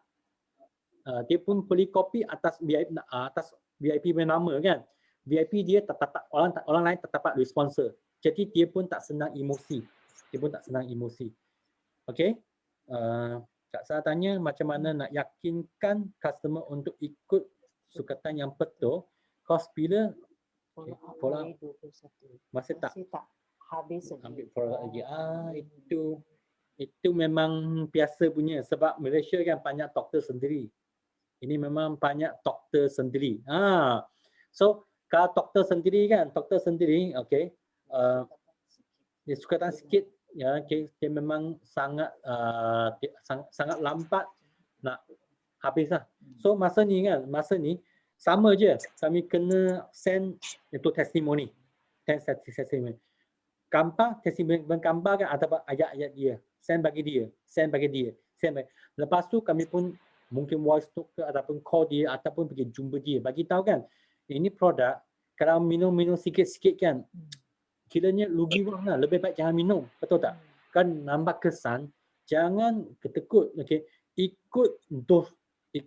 dia pun beli kopi atas VIP punya nama kan. VIP dia orang lain tak dapat duit sponsor. Jadi dia pun tak senang emosi. Kak Sarah tanya macam mana nak yakinkan customer untuk ikut sukatan yang betul. Kos bila follow masih tak habis ambil produk lagi. Itu memang biasa punya, sebab Malaysia kan banyak doktor sendiri. Ini memang banyak doktor sendiri. So kalau doktor sendiri dia sukatan sikit dia memang sangat lambat nak habis lah. So masa ni sama je, kami kena send itu testimoni. Gambar testimoni, gambar kan ada ayat-ayat dia. Send bagi dia. Lepas tu kami pun mungkin voice note ke ataupun call dia ataupun pergi jumpa dia. Bagi tahu kan, ini produk kalau minum sikit-sikit kan, kiranya rugi wang lah. Lebih baik jangan minum. Betul tak? Kan nambah kesan, jangan ketekut. Ikut dos dia.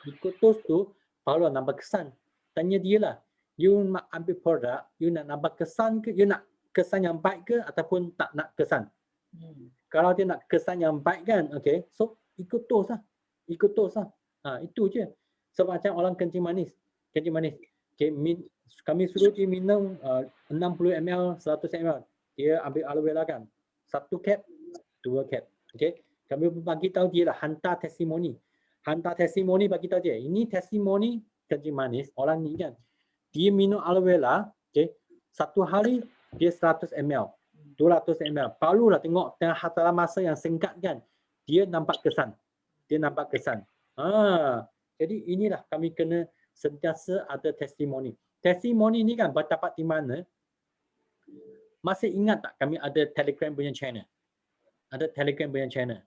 Ikut dos tu baru nambah kesan. Tanya dia lah, you nak ambil produk, you nak nambah kesan ke, you nak kesan yang baik ke ataupun tak nak kesan. Kalau dia nak kesan yang baik kan, so ikut dos lah. Itu je. Sebab macam orang kencing manis. Kami suruh dia minum 60 ml, 100 ml. Dia ambil aloe vera kan. 1 cap, 2 cap. Kami bagi tahu dia lah, hantar testimoni bagi tahu dia. Ini testimoni kencing manis orang ni kan. Dia minum aloe vera, Satu hari dia 100 ml, 200 ml. Perlulah tengok dalam masa yang singkat kan, dia nampak kesan. Dia nampak kesan. Jadi inilah kami kena sentiasa ada testimoni. Testimoni ni kan berdapat di mana? Masih ingat tak kami ada Telegram punya channel? Ada Telegram punya channel.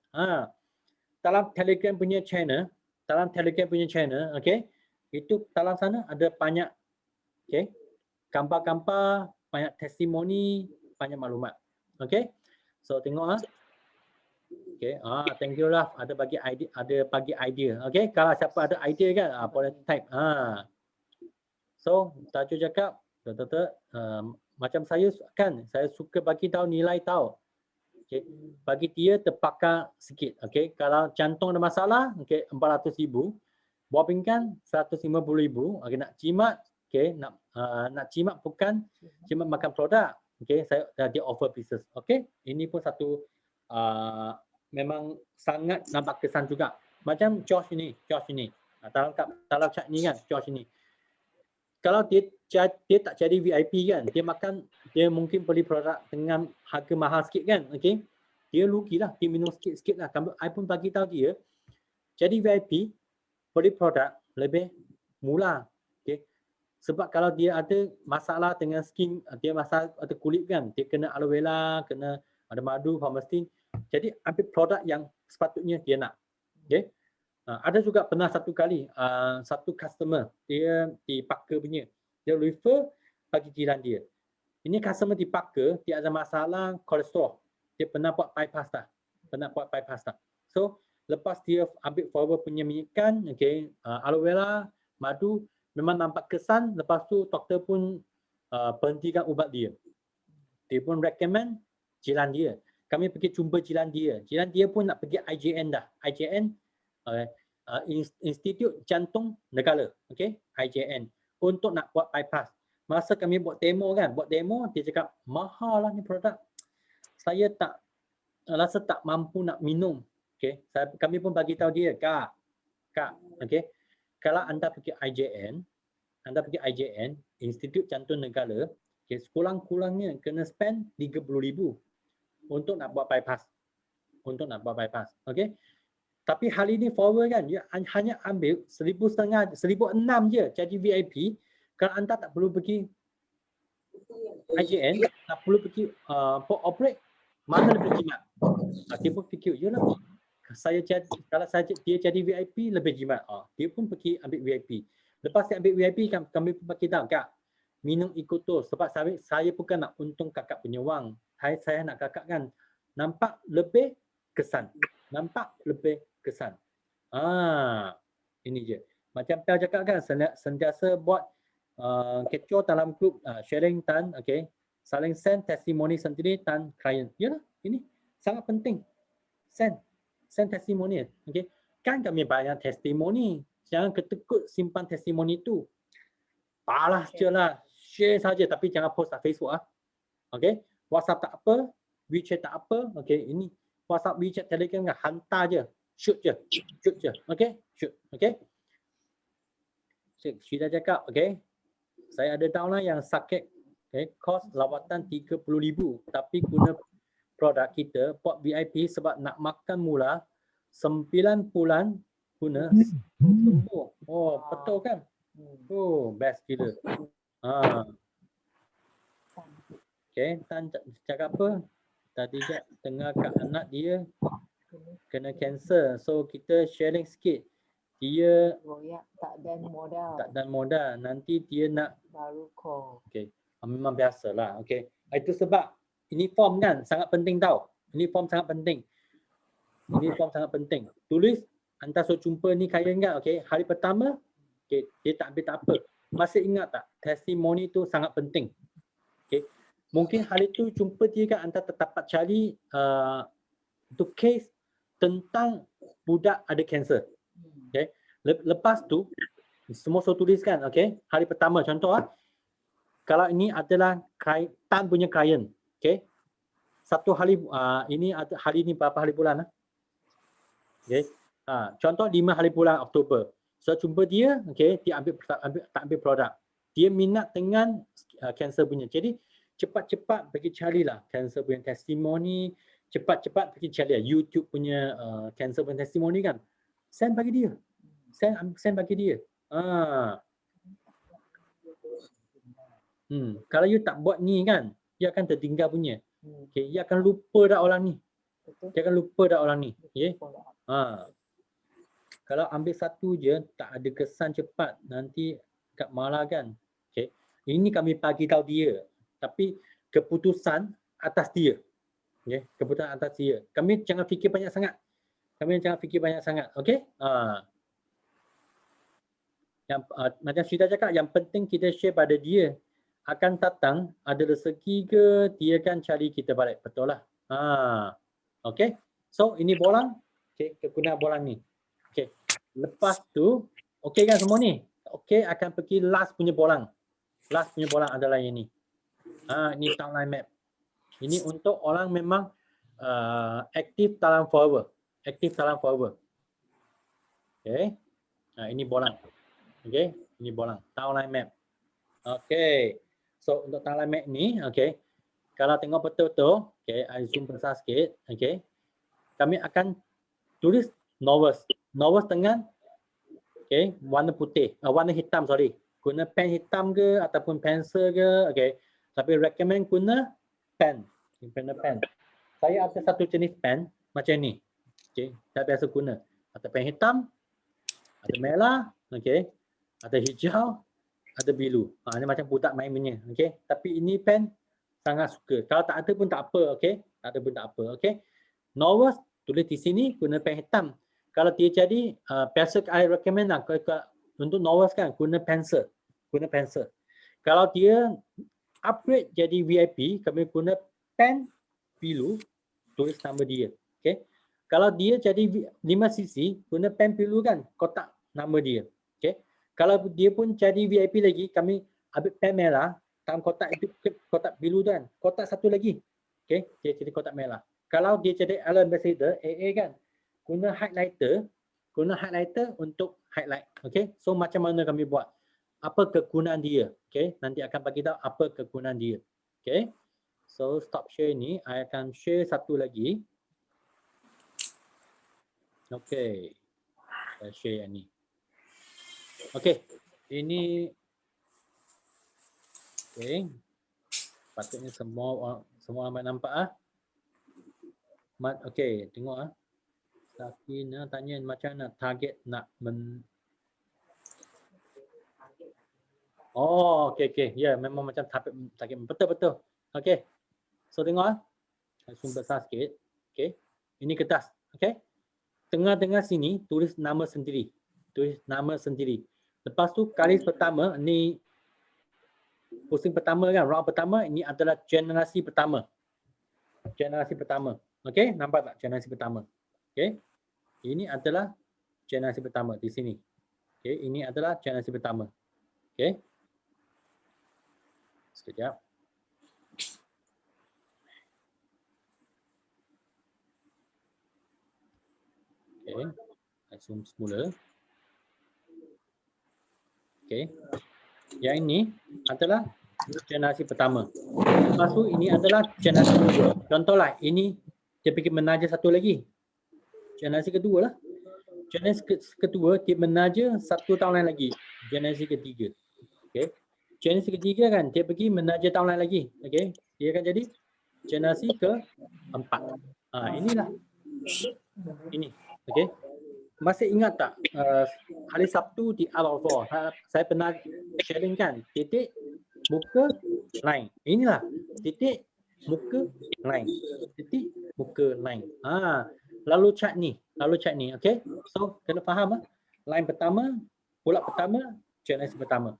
Dalam Telegram punya channel, okey, itu dalam sana ada banyak, okey, gambar-gambar, banyak testimoni, banyak maklumat. Okey. So tengok okey, thank you lah, ada bagi idea, okey. Kalau siapa ada idea kan, boleh type. So tajuk cakap macam saya kan, saya suka bagi tahu nilai tahu. Okey, bagi dia terpakar sikit. Okey, kalau jantung ada masalah, okey, 400,000. Buah pinggan 150,000. Okey, nak jimat, okey, nak jimat bukan jimat makan produk. Okey, saya dia offer pieces. Okey, ini pun satu memang sangat nampak kesan juga. Macam Josh ini. Dalam chat ni kan, Josh ini. Kalau dia tak jadi VIP kan, dia mungkin beli produk dengan harga mahal sikit kan, okey. Dia rugilah, dia minum sikit-sikit lah. I pun bagi tahu dia, jadi VIP, beli produk lebih murah, okey. Sebab kalau dia ada masalah dengan skin, dia masalah ada kulit kan, dia kena aloe vera, kena ada madu, farmastin. Jadi ambil produk yang sepatutnya dia nak, okey. Ada juga pernah satu kali satu customer dia di Parker punya, dia refer bagi jiran dia. Ini customer di Parker, dia ada masalah kolesterol, dia pernah buat bypass tak. So lepas dia ambil forward punya minyakan, okey, aloe vera, madu, memang nampak kesan. Lepas tu doktor pun berhentikan ubat dia. Dia pun recommend jiran dia. Kami pergi jumpa jiran dia pun nak pergi IJN dah. IJN Institut Jantung Negara, okey, IJN, untuk nak buat bypass. Masa kami buat demo, dia cakap mahal lah ni produk. Saya tak rasa tak mampu nak minum. Okey, kami pun bagi tahu dia, Kak, okey, kalau anda pergi IJN, Institut Jantung Negara, okey, sekurang-kurangnya kena spend 30,000 untuk nak buat bypass. Okey. Tapi hari ini forward kan, dia hanya ambil 1,500, 1,600 je jadi VIP. Kalau anda tak perlu pergi IJN, tak perlu pergi operate, mana lebih jimat? Dia pun fikir, yelah, kalau dia jadi VIP lebih jimat. Dia pun pergi ambil VIP. Lepas dia ambil VIP, kami pun bagi tahu, Kak, minum Ecotos. Sebab saya bukan nak untung kakak punya wang. Saya nak kakak kan nampak lebih kesan. Ini je. Macam Pel cakap kan, sentiasa buat kecoh dalam grup, sharing tan, okey, saling send testimoni sendiri tan klien. Yalah, ini sangat penting. Send testimoni, okey. Kan kami banyak testimoni, jangan ketekut simpan testimoni tu. Balas je lah, share saja, tapi jangan post kat Facebook . Okey, WhatsApp tak apa, WeChat tak apa, okey, ini WhatsApp, WeChat, Telegram kan hantar je. Shoot je. Okey, shoot. Okey. Syida cakap, okey. Saya ada downline yang sakit, okey, kos lawatan 30,000, tapi guna produk kita buat VIP sebab nak makan mula 9 bulan guna sembuh. Betul kan? Best gila. Okey, Tan cakap apa? Tadi dengar kat anak dia kena cancer. So kita sharing sikit. Dia royak tak dan modal. Nanti dia nak baru call. Okey. Memang biasalah. Okey. Itu sebab ini form kan sangat penting tau. Ini form sangat penting. Tulis hantar suruh jumpa ni klien kan. Okey. Hari pertama, okey, dia tak ambil tak apa. Masih ingat tak? Testimoni tu sangat penting. Okey. Mungkin hari tu jumpa dia kan, anda dapat cari tu case tentang budak ada kanser. Okay. Lepas tu semua saya tuliskan, okay. Hari pertama contoh kalau ini adalah Tan punya klien, okay. Satu hari ini ada hari ini berapa hari bulan okay. Contoh 5 hari bulan Oktober. Saya jumpa dia, okay, dia tak ambil produk. dia minat dengan kanser punya. Jadi cepat-cepat pergi carilah kanser punya testimoni, cepat-cepat pergi cari YouTube punya kanser punya testimoni kan. Send bagi dia. Send bagi dia. Kalau you tak buat ni kan, dia akan tertinggal punya. Okay, dia akan lupa dah orang ni. Betul. Dia akan lupa dah orang ni. Okay. Follow up. Kalau ambil satu je, tak ada kesan cepat, nanti kat marah kan. Okay. Ini kami bagi tahu dia. Tapi keputusan atas dia. Okay. Keputusan atas dia. Kami jangan fikir banyak sangat. Okay. Macam Syida cakap, yang penting kita share pada dia. Akan datang, ada rezeki ke, dia akan cari kita balik. Betul lah. Okay. So, ini bolang. Okay. Kegunaan bolang ni. Okay. Lepas tu, okay kan semua ni? Okay, akan pergi last punya bolang. Last punya bolang adalah yang ni. Ini timeline map. Ini untuk orang memang aktif dalam forever. Aktif dalam forever. Okay. Ini bolang. Okay. Ini bolang. Timeline map. Okay. So, untuk timeline map ni, okay. Kalau tengok betul-betul, okay, I zoom besar sikit. Okay. Kami akan tulis novels. Novels dengan okay, warna putih, warna hitam, sorry. Guna pen hitam ke ataupun pensel ke, okay. Tapi recommend guna pen. Guna pen. Saya ada satu jenis pen macam ni. Okay. Saya biasa guna. Ada pen hitam, ada merah, okay. Ada hijau, ada biru. Ini macam budak main punya, okay. Tapi ini pen sangat suka. Kalau tak ada pun tak apa, okay. Tak ada pun tak apa, okay. Novels tulis di sini guna pen hitam. Kalau dia jadi, biasa I recommend lah untuk novels kan, guna pensel. Guna pensel. Kalau dia upgrade jadi VIP, kami guna pen biru, tulis nama dia. Okay. Kalau dia jadi 5cc, guna pen biru kan, kotak nama dia. Okay. Kalau dia pun jadi VIP lagi, kami ambil pen merah, dalam kotak itu, kotak biru kan, kotak satu lagi. Okay. Dia jadi kotak merah. Kalau dia jadi ambassador, AA kan, guna highlighter untuk highlight. Okay. So macam mana kami buat? Apa kegunaan dia? Okay. Nanti akan bagi tahu apa kegunaan dia. Okay. So stop share ni. I akan share satu lagi. Okay. Saya share yang ni. Okay. Ini. Okay. Patutnya semua orang nampak . Okay. Tengok . Sakina tanya macam mana target nak Oh, okey. Ya, memang macam target betul. Okey. So tengok zoom besar sikit. Okey. Ini kertas. Okey. Tengah-tengah sini tulis nama sendiri. Lepas tu garis pertama ni pusing pertama kan, round pertama ini adalah generasi pertama. Okey, nampak tak generasi pertama? Okey. Ini adalah generasi pertama di sini. Okey, ini adalah generasi pertama. Okey. Sekejap. Okey. Zoom semula. Okey. Yang ini adalah generasi pertama. Lepas tu ini adalah generasi kedua. Contohlah ini dia pergi menaja satu lagi. Generasi kedua lah. Generasi kedua dia menaja satu tahun lain lagi. Generasi ketiga. Okay. Generasi ketiga kan dia pergi menaja tahun lain lagi. Okay. Dia akan jadi generasi keempat. Inilah. Ini. Okay. Masih ingat tak hari Sabtu di Al-Awfar saya pernah sharing kan titik muka line. Inilah titik muka line. Titik muka line. Lalu cat ni, okey. So kena faham line pertama, bulat pertama, generasi pertama.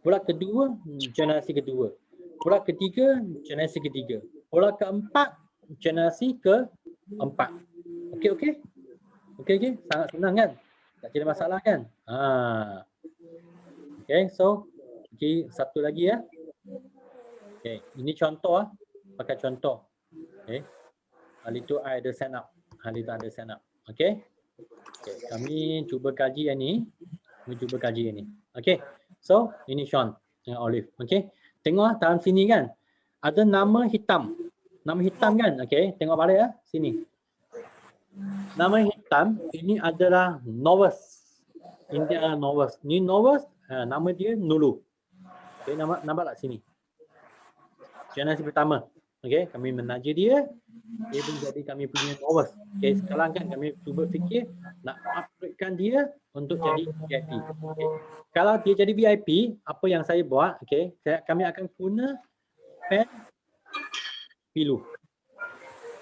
Bulat kedua, generasi kedua. Bulat ketiga, generasi ketiga. Bulat keempat, generasi keempat. Okey. Sangat senang kan? Tak ada masalah kan? Okey, so satu lagi ya. Okey, ini contoh pakai contoh. Okey. Hari tu I ada sign up. Okey. Kami cuba kaji yang ni. Okey. So, ini Sean. dengan olive. Okey. Tengok dalam sini kan. Ada nama hitam. Nama hitam kan? Okey, tengok balik ya. Sini. Nama hitam ini adalah Novus. Ini adalah Novus. Ni Novus, nama dia Nulu. Okey, nampak tak sini? Generasi pertama. Okey, kami menaja dia pun jadi kami punya Novus. Okey, sekarang kan kami cuba fikir nak upgradekan dia untuk jadi VIP. Okay. Kalau dia jadi VIP, apa yang saya buat, okey, kami akan guna pen pilu.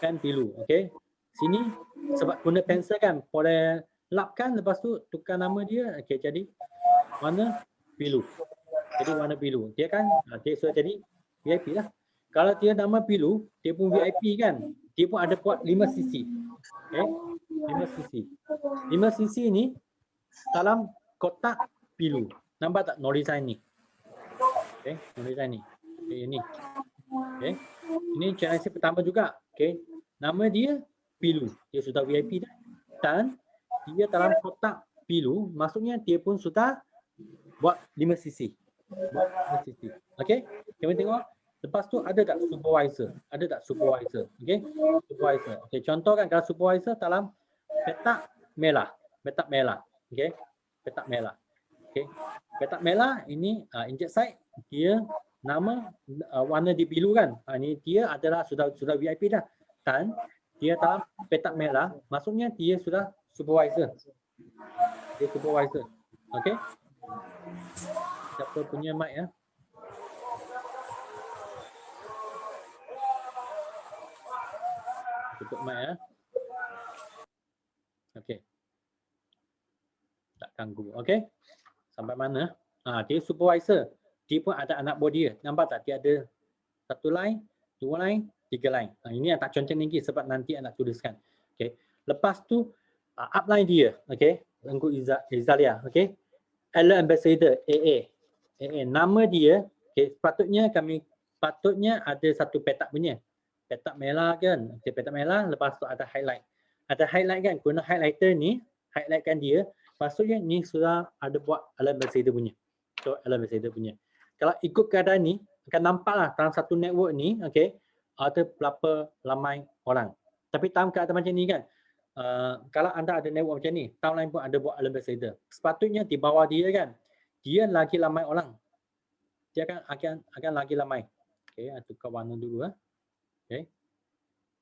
Pen pilu, okey. Sini sebab guna pensel kan, boleh lapkan lepas tu tukar nama dia, okey, jadi warna pilu. Jadi warna pilu. Dia kan dia sudah jadi VIP lah. Kalau dia nama pilu, dia pun VIP kan. Dia pun ada buat 5 sisi. Okey. 5 sisi. 5 sisi ni dalam kotak pilu. Nampak tak nolisan ni? Okey, nolisan ni. Okey, ini. Okey. Ini generasi pertama juga. Okey. Nama dia pilu. Dia sudah VIP dah. Dan dia dalam kotak pilu, maksudnya dia pun sudah buat 5 sisi. Buat 5 sisi. Okey. Kita tengok. Lepas tu ada tak supervisor? Ada tak supervisor? Okey. Supervisor. Okey, contoh kan kalau supervisor dalam petak merah. Petak merah. Okey. Petak merah. Okey. Petak merah ini inject site dia nama warna di biru kan. Ini dia adalah sudah VIP dah. Dan dia dalam petak merah, maksudnya dia sudah supervisor. Dia supervisor. Okey. Siapa punya mic ya? Tutup mic ya. Okey. Tak ganggu. Okey. Sampai mana? Dia supervisor. Dia pun ada anak buah dia. Nampak tak? Dia ada 1 line, 2 line, 3 line. Ini yang tak contoh lagi sebab nanti anak tuliskan. Okey. Lepas tu upline dia. Okey. Tengku Izalia. Okey. Ella Ambassador AA. AA. Nama dia. Okey. Patutnya ada satu petak punya. Petak merah kan. Okay, petak merah, lepas tu ada highlight. Ada highlight kan, guna highlighter ni, highlightkan dia. Maksudnya ni sudah ada buat Ella Ambassador punya. So, Ella Ambassador punya. Kalau ikut keadaan ni, akan nampak lah dalam satu network ni, okay, ada berapa ramai orang. Tapi dalam keadaan macam ni kan, kalau anda ada network macam ni, tahun lain pun ada buat Ella Ambassador. Sepatutnya di bawah dia kan, dia lagi ramai orang. Dia akan lagi ramai. Okay, tukar warna dulu. Okay.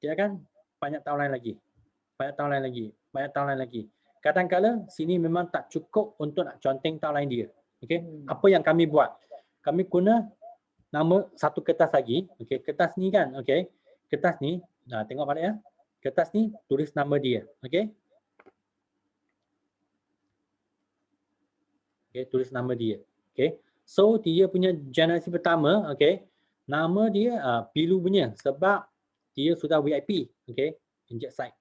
Dia akan banyak tahun lain lagi. Banyak tahun lain lagi. Banyak tahun lain lagi. Kadang-kadang sini memang tak cukup untuk nak conteng tahun lain dia. Okay. Apa yang kami buat? Kami guna nama satu kertas lagi. Okay. Kertas ni kan. Okay. Kertas ni. Tengok balik ya. Kertas ni tulis nama dia. Okay. Okay. Tulis nama dia. Okay. So dia punya generasi pertama. Okay. Nama dia pilu punya sebab dia sudah VIP. Okay. Inject site.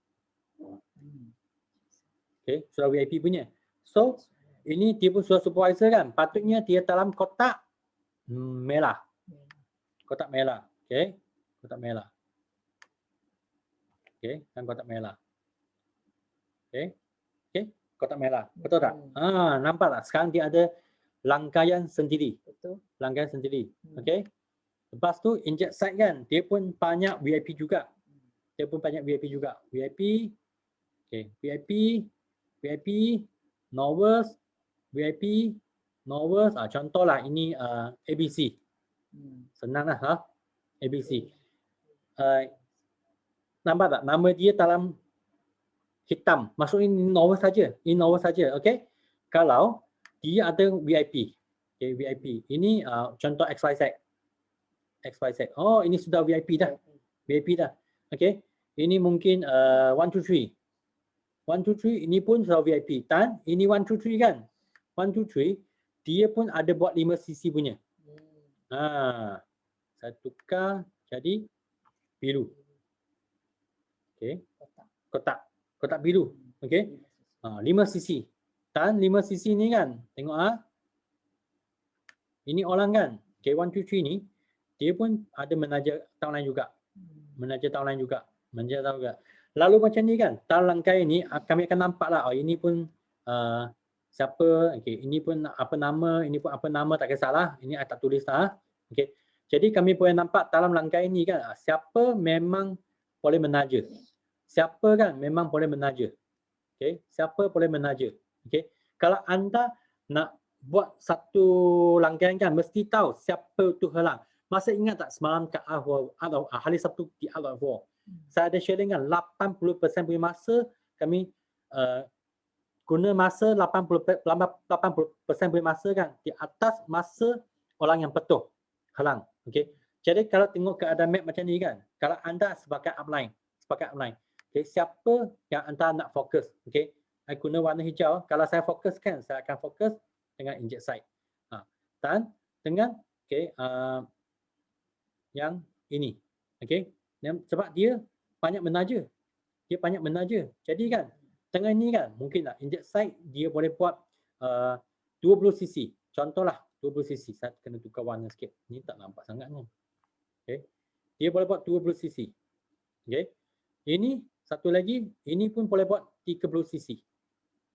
Okay. Sudah VIP punya. So ini dia pun sudah supervisor kan. Patutnya dia dalam kotak merah. Kotak merah. Okay. Kotak merah. Okay. Dan kotak merah. Okay. Okay. Kotak merah. Betul tak? Nampak tak? Sekarang dia ada rangkaian sendiri. Betul. Rangkaian sendiri. Okay. Lepas tu inject site kan, dia pun banyak VIP juga. Dia pun banyak VIP juga. VIP, okay, VIP, Novus, VIP, Novus. Contohlah ini ABC. Senang lah, ABC. Nampak tak? Nama dia dalam hitam. Maksudnya ini Novus saja. Ini Novus saja, okay? Kalau dia ada VIP, okay, VIP. Ini contoh XYZ. XYZ. Oh, ini sudah VIP dah. VIP dah. Okey. Ini mungkin 1, 2, 3. 1, 2, 3 ini pun sudah VIP. Dan ini 1, 2, 3 kan. 1, 2, 3 dia pun ada buat 5 sisi punya. Saya tukar jadi biru. Okey. Kotak biru. Okey. 5 sisi. Dan 5 sisi ni kan. Tengok Ini orang kan. Okey, 1, 2, 3 ni dia pun ada menaja tahun lain juga. Menaja tahun lain juga. Menaja tahun juga. Lalu macam ni kan, tahun rangkaian ni kami akan nampak lah, ini pun Siapa, okey, ini pun apa nama, ini pun apa nama, tak kisahlah. Ini I tak tulis dah. Okey. Jadi kami boleh nampak dalam langkah ini kan, siapa memang boleh menaja. Siapa kan memang boleh menaja. Okey, siapa boleh menaja. Okey. Kalau anda nak buat satu rangkaian kan, mesti tahu siapa tu halang. Masa ingat tak semalam kat hari Sabtu di Al-War, saya ada sharing kan 80% punya masa kami guna masa 80% punya masa kan di atas masa orang yang petuh halang. Okey. Jadi kalau tengok keadaan map macam ni kan, kalau anda sebagai upline, okey, siapa yang anda nak fokus, okey, saya guna warna hijau. Kalau saya fokus kan, saya akan fokus dengan inject site. Dan dengan okey, yang ini. Okey. Sebab dia banyak menaja. Jadi kan tengah ni kan mungkin tak inject site dia boleh buat 20 cc. Contohlah 20 cc. Saya kena tukar warna sikit. Ni tak nampak sangat ni. Okey. Dia boleh buat 20 cc. Okey. Ini satu lagi, ini pun boleh buat 30 cc.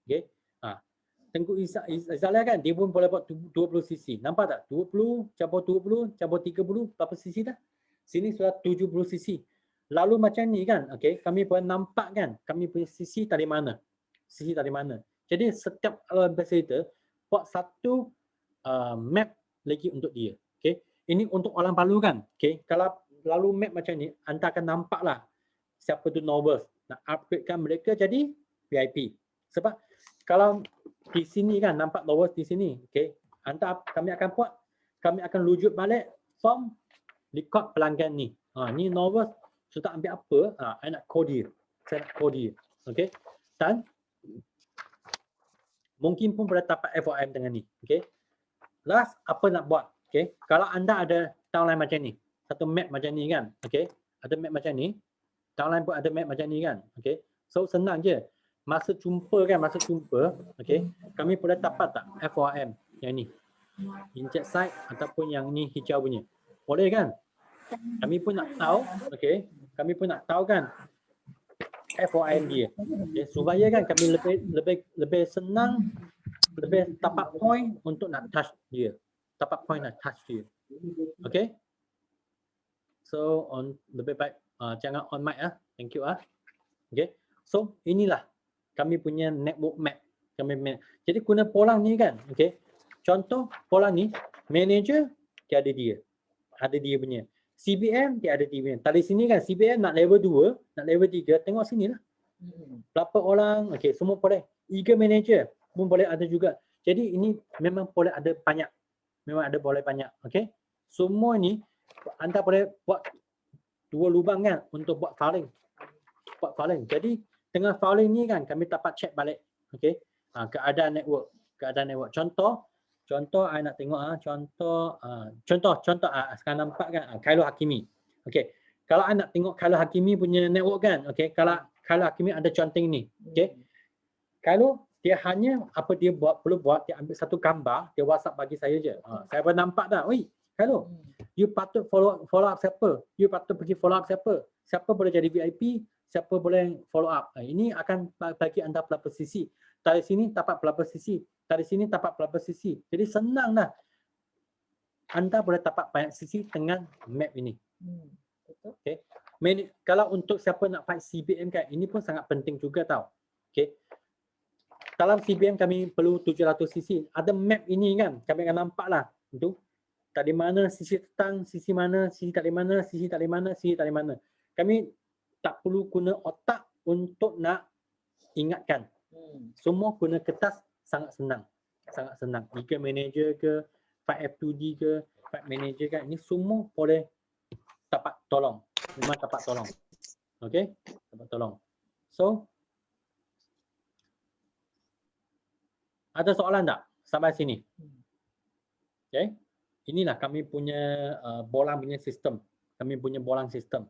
Okey. Tengku Izalia kan dia pun boleh buat 20 cc. Nampak tak? 20 cabur 20 cabur 30 berapa cc dah? Sini sudah 70 cc. Lalu macam ni kan, okey, kami boleh nampak kan kami punya cc dari mana. Jadi setiap ambassador buat satu map lagi untuk dia. Okey. Ini untuk orang baru kan. Okey. Kalau lalu map macam ni, anda akan nampaklah siapa tu novice. Nak upgradekan mereka jadi VIP. Sebab kalau di sini kan nampak novice di sini, okey. Kami akan rujuk balik form record pelanggan ni. Ni novice sudah ambil apa? I nak code dia. Saya nak code dia. Okey. Dan mungkin pun boleh dapat FOM dengan ni. Okey. Last, apa nak buat? Okey. Kalau anda ada downline macam ni, satu map macam ni kan. Okey. Ada map macam ni. Downline pun ada map macam ni kan. Okey. So senang je. Masa jumpa, okey, kami boleh dapat tak FOM yang ni? Inject site ataupun yang ni hijau punya. Boleh kan? Kami pun nak tahu, okey. Kami pun nak tahu kan FOM dia. Okay, supaya kan kami lebih senang, lebih dapat point untuk nak touch dia. Okay. So lebih baik jangan on mic Thank you Okay. So inilah kami punya network map. Jadi guna polang ni kan. Okay. Contoh polang ni manager dia ada dia. Ada dia punya. CBM dia ada dia punya. Tadi sini kan CBM nak level 2, nak level 3, tengok sini lah. Berapa orang, okey, semua boleh. Eager manager pun boleh ada juga. Jadi ini memang boleh ada banyak. Okey. Semua ni anda boleh buat 2 lubang kan untuk buat filing. Jadi dengan filing ni kan kami dapat check balik. Okey. Keadaan network. Contoh I nak tengok contoh sekarang nampak kan Khairul Hakimi. Okey. Kalau I nak tengok Khairul Hakimi punya network kan, okey, kalau Khairul Hakimi ada counting ni. Okey. Khairul dia hanya apa dia perlu buat, dia ambil satu gambar, dia WhatsApp bagi saya je. Saya pun nampak dah. Oi, Khairul, you patut follow up siapa? You patut pergi follow up siapa? Siapa boleh jadi VIP? Siapa boleh follow up? Ini akan bagi anda berapa sisi. Dari sini dapat berapa sisi. Dari sini dapat berapa sisi. Jadi senang lah. Anda boleh dapat banyak sisi dengan map ini. Okay. Kalau untuk siapa nak fight CBM kan, ini pun sangat penting juga tau. Okay. Dalam CBM kami perlu 700 sisi. Ada map ini kan, kami akan nampak lah. Itu tak di mana sisi tetang, sisi mana, sisi tak di mana, sisi tak di mana, sisi tak di mana. Kami tak perlu guna otak untuk nak ingatkan. Semua guna kertas sangat senang. Eager manager ke, Fight F2D ke, Fight manager kan, ini semua boleh dapat tolong. Memang dapat tolong. Okey? Dapat tolong. So, ada soalan tak sampai sini? Okey? Inilah kami punya bolang punya sistem. Kami punya bolang sistem.